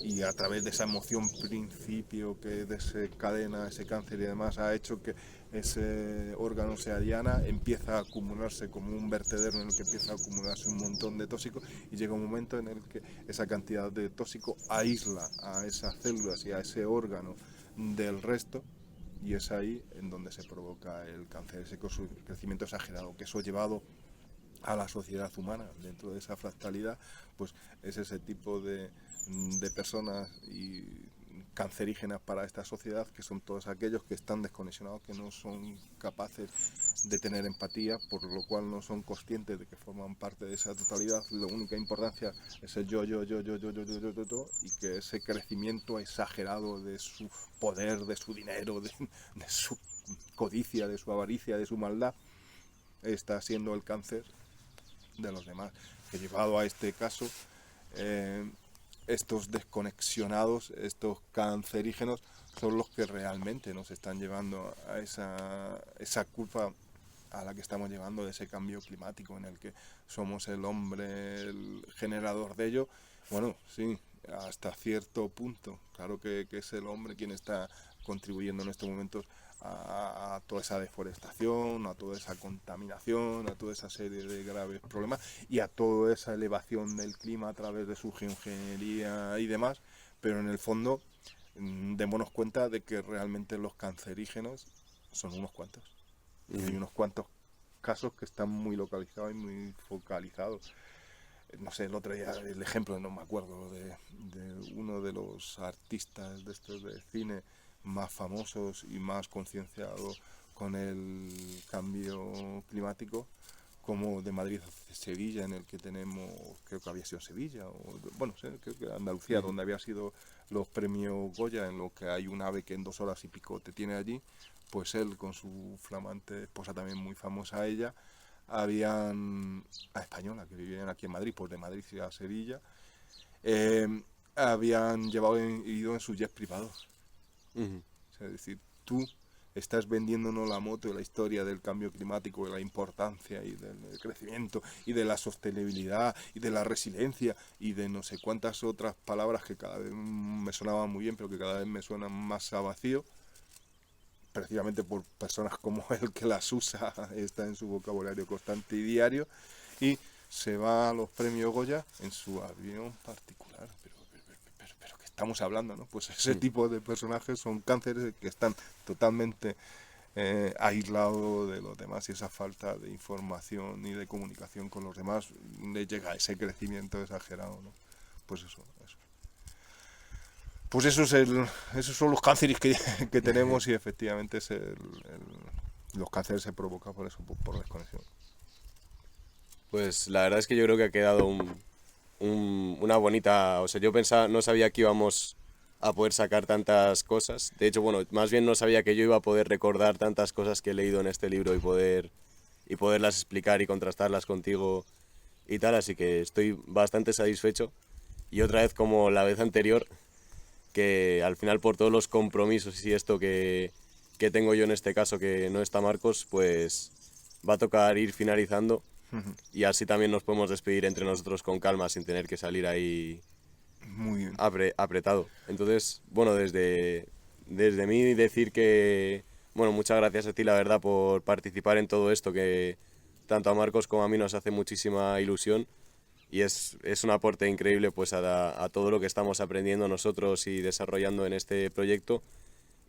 y a través de esa emoción principio que desencadena ese cáncer y demás ha hecho que ese órgano sea diana, empieza a acumularse como un vertedero en el que empieza a acumularse un montón de tóxicos, y llega un momento en el que esa cantidad de tóxico aísla a esas células y a ese órgano del resto, y es ahí en donde se provoca el cáncer, ese crecimiento exagerado, que eso llevado a la sociedad humana dentro de esa fractalidad, pues es ese tipo de personas y cancerígenas para esta sociedad, que son todos aquellos que están desconexionados, que no son capaces de tener empatía, por lo cual no son conscientes de que forman parte de esa totalidad. La única importancia es el yo, y que ese crecimiento exagerado de su poder, de su dinero, de su codicia, de su avaricia, de su maldad, está siendo el cáncer de los demás. Que llevado a este caso, eh, estos desconexionados, estos cancerígenos, son los que realmente nos están llevando a esa culpa a la que estamos llevando, de ese cambio climático en el que somos el hombre el generador de ello. Bueno, sí, hasta cierto punto. Claro que es el hombre quien está contribuyendo en estos momentos a toda esa deforestación, a toda esa contaminación, a toda esa serie de graves problemas, y a toda esa elevación del clima a través de su geoingeniería y demás. Pero en el fondo, démonos cuenta de que realmente los cancerígenos son unos cuantos. Y hay unos cuantos casos que están muy localizados y muy focalizados. No sé, el otro día, el ejemplo, no me acuerdo, de uno de los artistas de estos de cine más famosos y más concienciados con el cambio climático, como de Madrid a Sevilla, en el que tenemos, creo que había sido Sevilla, o bueno, creo que Andalucía, donde había sido los premios Goya, en lo que hay un ave que en 2 horas y pico te tiene allí. Pues él con su flamante esposa, también muy famosa ella, habían, a española, que vivían aquí en Madrid, pues de Madrid a Sevilla, eh, habían ido en sus jets privados. Ujú. O sea, es decir, tú estás vendiéndonos la moto de la historia del cambio climático, de la importancia y del crecimiento y de la sostenibilidad y de la resiliencia y de no sé cuántas otras palabras que cada vez me sonaban muy bien, pero que cada vez me suenan más a vacío, precisamente por personas como él, que las usa, está en su vocabulario constante y diario, y se va a los premios Goya en su avión particular. Pero ¿qué estamos hablando, no? Pues ese tipo de personajes son cánceres que están totalmente aislados de los demás, y esa falta de información y de comunicación con los demás le llega a ese crecimiento exagerado, ¿no? Pues eso. Pues esos son los cánceres que tenemos y efectivamente los cánceres se provocan por eso, por desconexión. Pues la verdad es que yo creo que ha quedado una bonita... O sea, yo pensaba, no sabía que íbamos a poder sacar tantas cosas. De hecho, bueno, más bien no sabía que yo iba a poder recordar tantas cosas que he leído en este libro y poderlas explicar y contrastarlas contigo y tal. Así que estoy bastante satisfecho. Y otra vez, como la vez anterior, que al final por todos los compromisos y esto que tengo yo en este caso, que no está Marcos, pues va a tocar ir finalizando y así también nos podemos despedir entre nosotros con calma sin tener que salir ahí Muy bien. apretado. Entonces, bueno, desde mí decir que, bueno, muchas gracias a ti, la verdad, por participar en todo esto, que tanto a Marcos como a mí nos hace muchísima ilusión y es un aporte increíble pues a todo lo que estamos aprendiendo nosotros y desarrollando en este proyecto.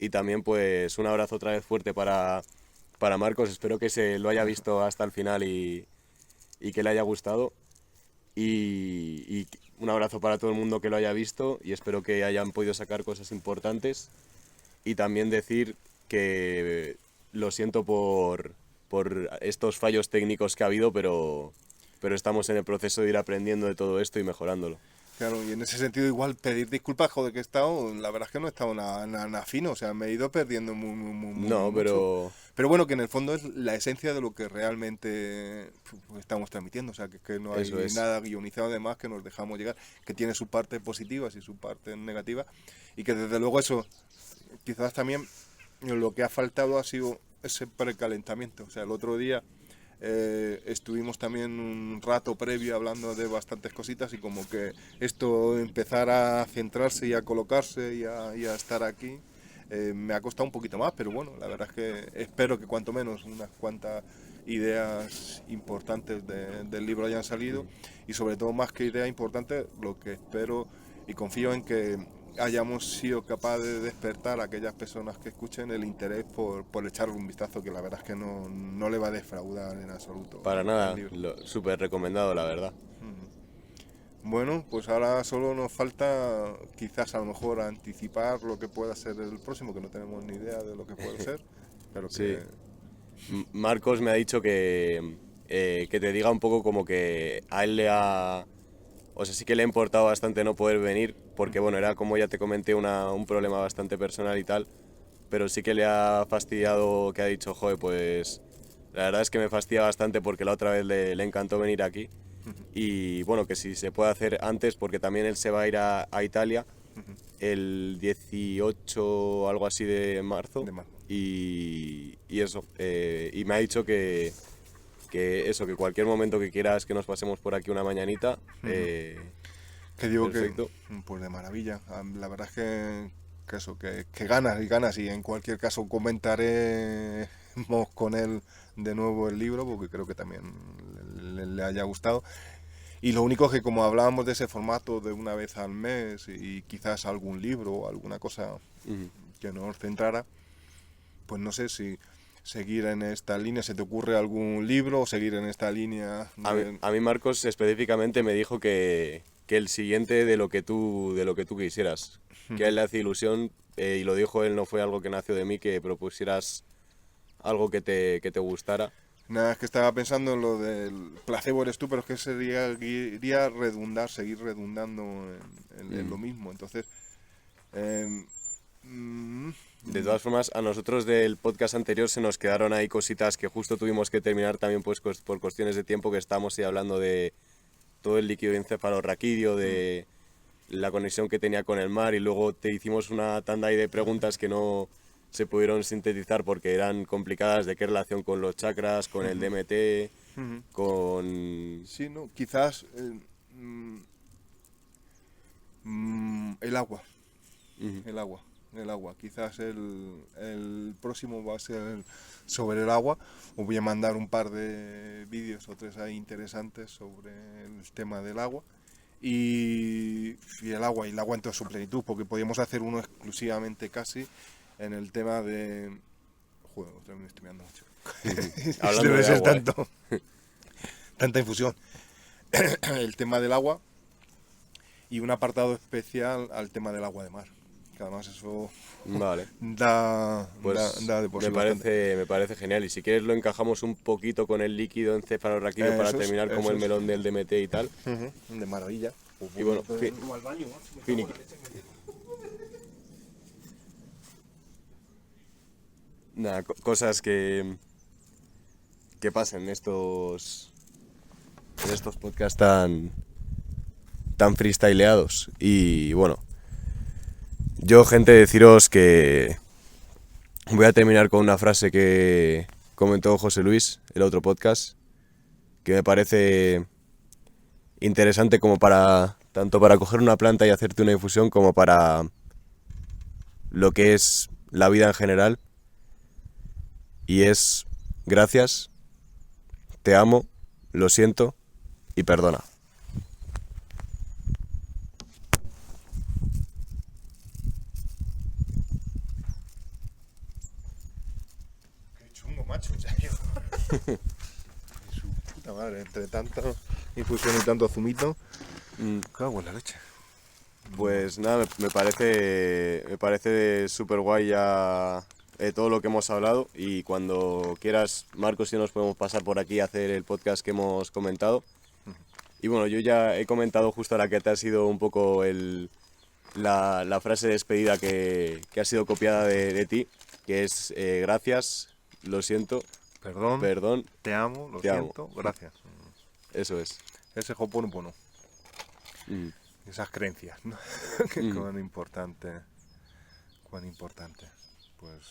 Y también pues un abrazo otra vez fuerte para Marcos, espero que se lo haya visto hasta el final y que le haya gustado. Y un abrazo para todo el mundo que lo haya visto y espero que hayan podido sacar cosas importantes. Y también decir que lo siento por estos fallos técnicos que ha habido, pero estamos en el proceso de ir aprendiendo de todo esto y mejorándolo. Claro, y en ese sentido igual pedir disculpas, joder, que he estado, la verdad es que no he estado nada fino, o sea, me he ido perdiendo No, mucho. pero Pero bueno, que en el fondo es la esencia de lo que realmente estamos transmitiendo, o sea, que no hay eso es. nada guionizado además que nos dejamos llegar, que tiene su parte positiva y su parte negativa, y que desde luego eso, quizás también lo que ha faltado ha sido ese precalentamiento, o sea, el otro día estuvimos también un rato previo hablando de bastantes cositas y como que esto empezar a centrarse y a colocarse y a estar aquí me ha costado un poquito más, pero bueno, la verdad es que espero que cuanto menos unas cuantas ideas importantes del libro hayan salido y sobre todo más que ideas importantes, lo que espero y confío en que hayamos sido capaces de despertar a aquellas personas que escuchen el interés por echarle un vistazo, que la verdad es que no le va a defraudar en absoluto para el nada, libro. súper recomendado, la verdad. Bueno, pues ahora solo nos falta quizás a lo mejor anticipar lo que pueda ser el próximo, que no tenemos ni idea de lo que puede ser, pero Sí. que... Marcos me ha dicho que te diga un poco como que a él le ha... O sea, sí que le ha importado bastante no poder venir, porque bueno, era como ya te comenté un problema bastante personal y tal, pero sí que le ha fastidiado, que ha dicho, joder, pues la verdad es que me fastidia bastante porque la otra vez le encantó venir aquí. Y bueno, que si se puede hacer antes, porque también él se va a ir a Italia el 18 o algo así de marzo. de más. Y eso, y me ha dicho que eso, que cualquier momento que quieras que nos pasemos por aquí una mañanita, Que digo que, perfecto. pues de maravilla. La verdad es que eso, que ganas y ganas. Y en cualquier caso comentaremos con él de nuevo el libro, porque creo que también le haya gustado. Y lo único es que como hablábamos de ese formato de una vez al mes y quizás algún libro o alguna cosa Ujú. que nos centrara, pues no sé si seguir en esta línea. ¿Se te ocurre algún libro o seguir en esta línea de... A mí Marcos específicamente me dijo que el siguiente de lo que tú quisieras, que a él le hace ilusión, y lo dijo él, no fue algo que nació de mí, que propusieras algo que te gustara. Nada, es que estaba pensando en lo del placebo eres tú, pero es que iría redundar, seguir redundando en lo mismo. Entonces, eh, mm, De todas formas, a nosotros del podcast anterior se nos quedaron ahí cositas que justo tuvimos que terminar también pues por cuestiones de tiempo, que estamos ahí hablando de todo el líquido encefalorraquídeo, de la conexión que tenía con el mar, y luego te hicimos una tanda ahí de preguntas que no se pudieron sintetizar porque eran complicadas, de qué relación con los chakras, con el DMT, con... sí, no, quizás el agua, Ujú. el agua, el agua. Quizás el próximo va a ser sobre el agua. Os voy a mandar un par de vídeos o tres ahí interesantes sobre el tema del agua. Y el agua en toda su plenitud, porque podíamos hacer uno exclusivamente casi en el tema de... Joder, otra vez me estoy mirando mucho. Hablando Debe de ser agua, ¿eh? tanta infusión. El tema del agua y un apartado especial al tema del agua de mar, Que además eso Vale. da Pues de por sí bastante. me parece genial. Y si quieres lo encajamos un poquito con el líquido encefalorraquídeo para Eso es, terminar como eso el es. melón del DMT y tal. Ujú, de maravilla. Pues Y bueno, entonces, tú al baño, ¿no? finiqui. Nada, cosas que pasan en estos podcasts tan freestyleados. Y bueno, yo, gente, deciros que voy a terminar con una frase que comentó José Luis, el otro podcast, que me parece interesante como para tanto para coger una planta y hacerte una infusión como para lo que es la vida en general. Y es: gracias, te amo, lo siento y perdona. Qué chungo, macho, en serio. Su puta madre, entre tanta infusión y tanto zumito. Cago en la leche. Pues nada, me parece súper guay ya todo lo que hemos hablado, y cuando quieras, Marcos, y yo nos podemos pasar por aquí a hacer el podcast que hemos comentado. Y bueno, yo ya he comentado justo ahora que te ha sido un poco la frase de despedida que ha sido copiada de ti, que es gracias, lo siento, Perdón, perdón, te amo, lo te amo. siento, gracias. Eso es. Ese Ho'oponopono, Mm. esas creencias, ¿no? Que cuán importante. Pues,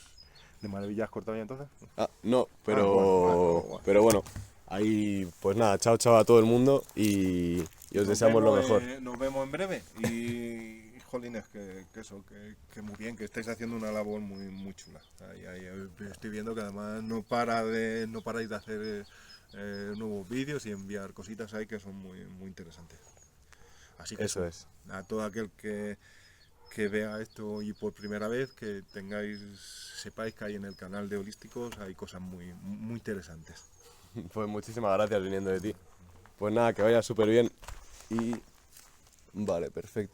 ¿de maravilla has cortado ya entonces? Ah, no, bueno. pero bueno, ahí pues nada, chao chao a todo el mundo y os deseamos lo mejor. Nos vemos en breve y jolines, que muy bien, que estáis haciendo una labor muy chula. Ahí estoy viendo que además no paráis de hacer nuevos vídeos y enviar cositas ahí que son muy interesantes. Así que Eso es. a todo aquel que vea esto y por primera vez, que sepáis que hay en el canal de Holísticos hay cosas muy interesantes. Pues muchísimas gracias viniendo de ti. Pues nada, que vaya súper bien y vale, perfecto.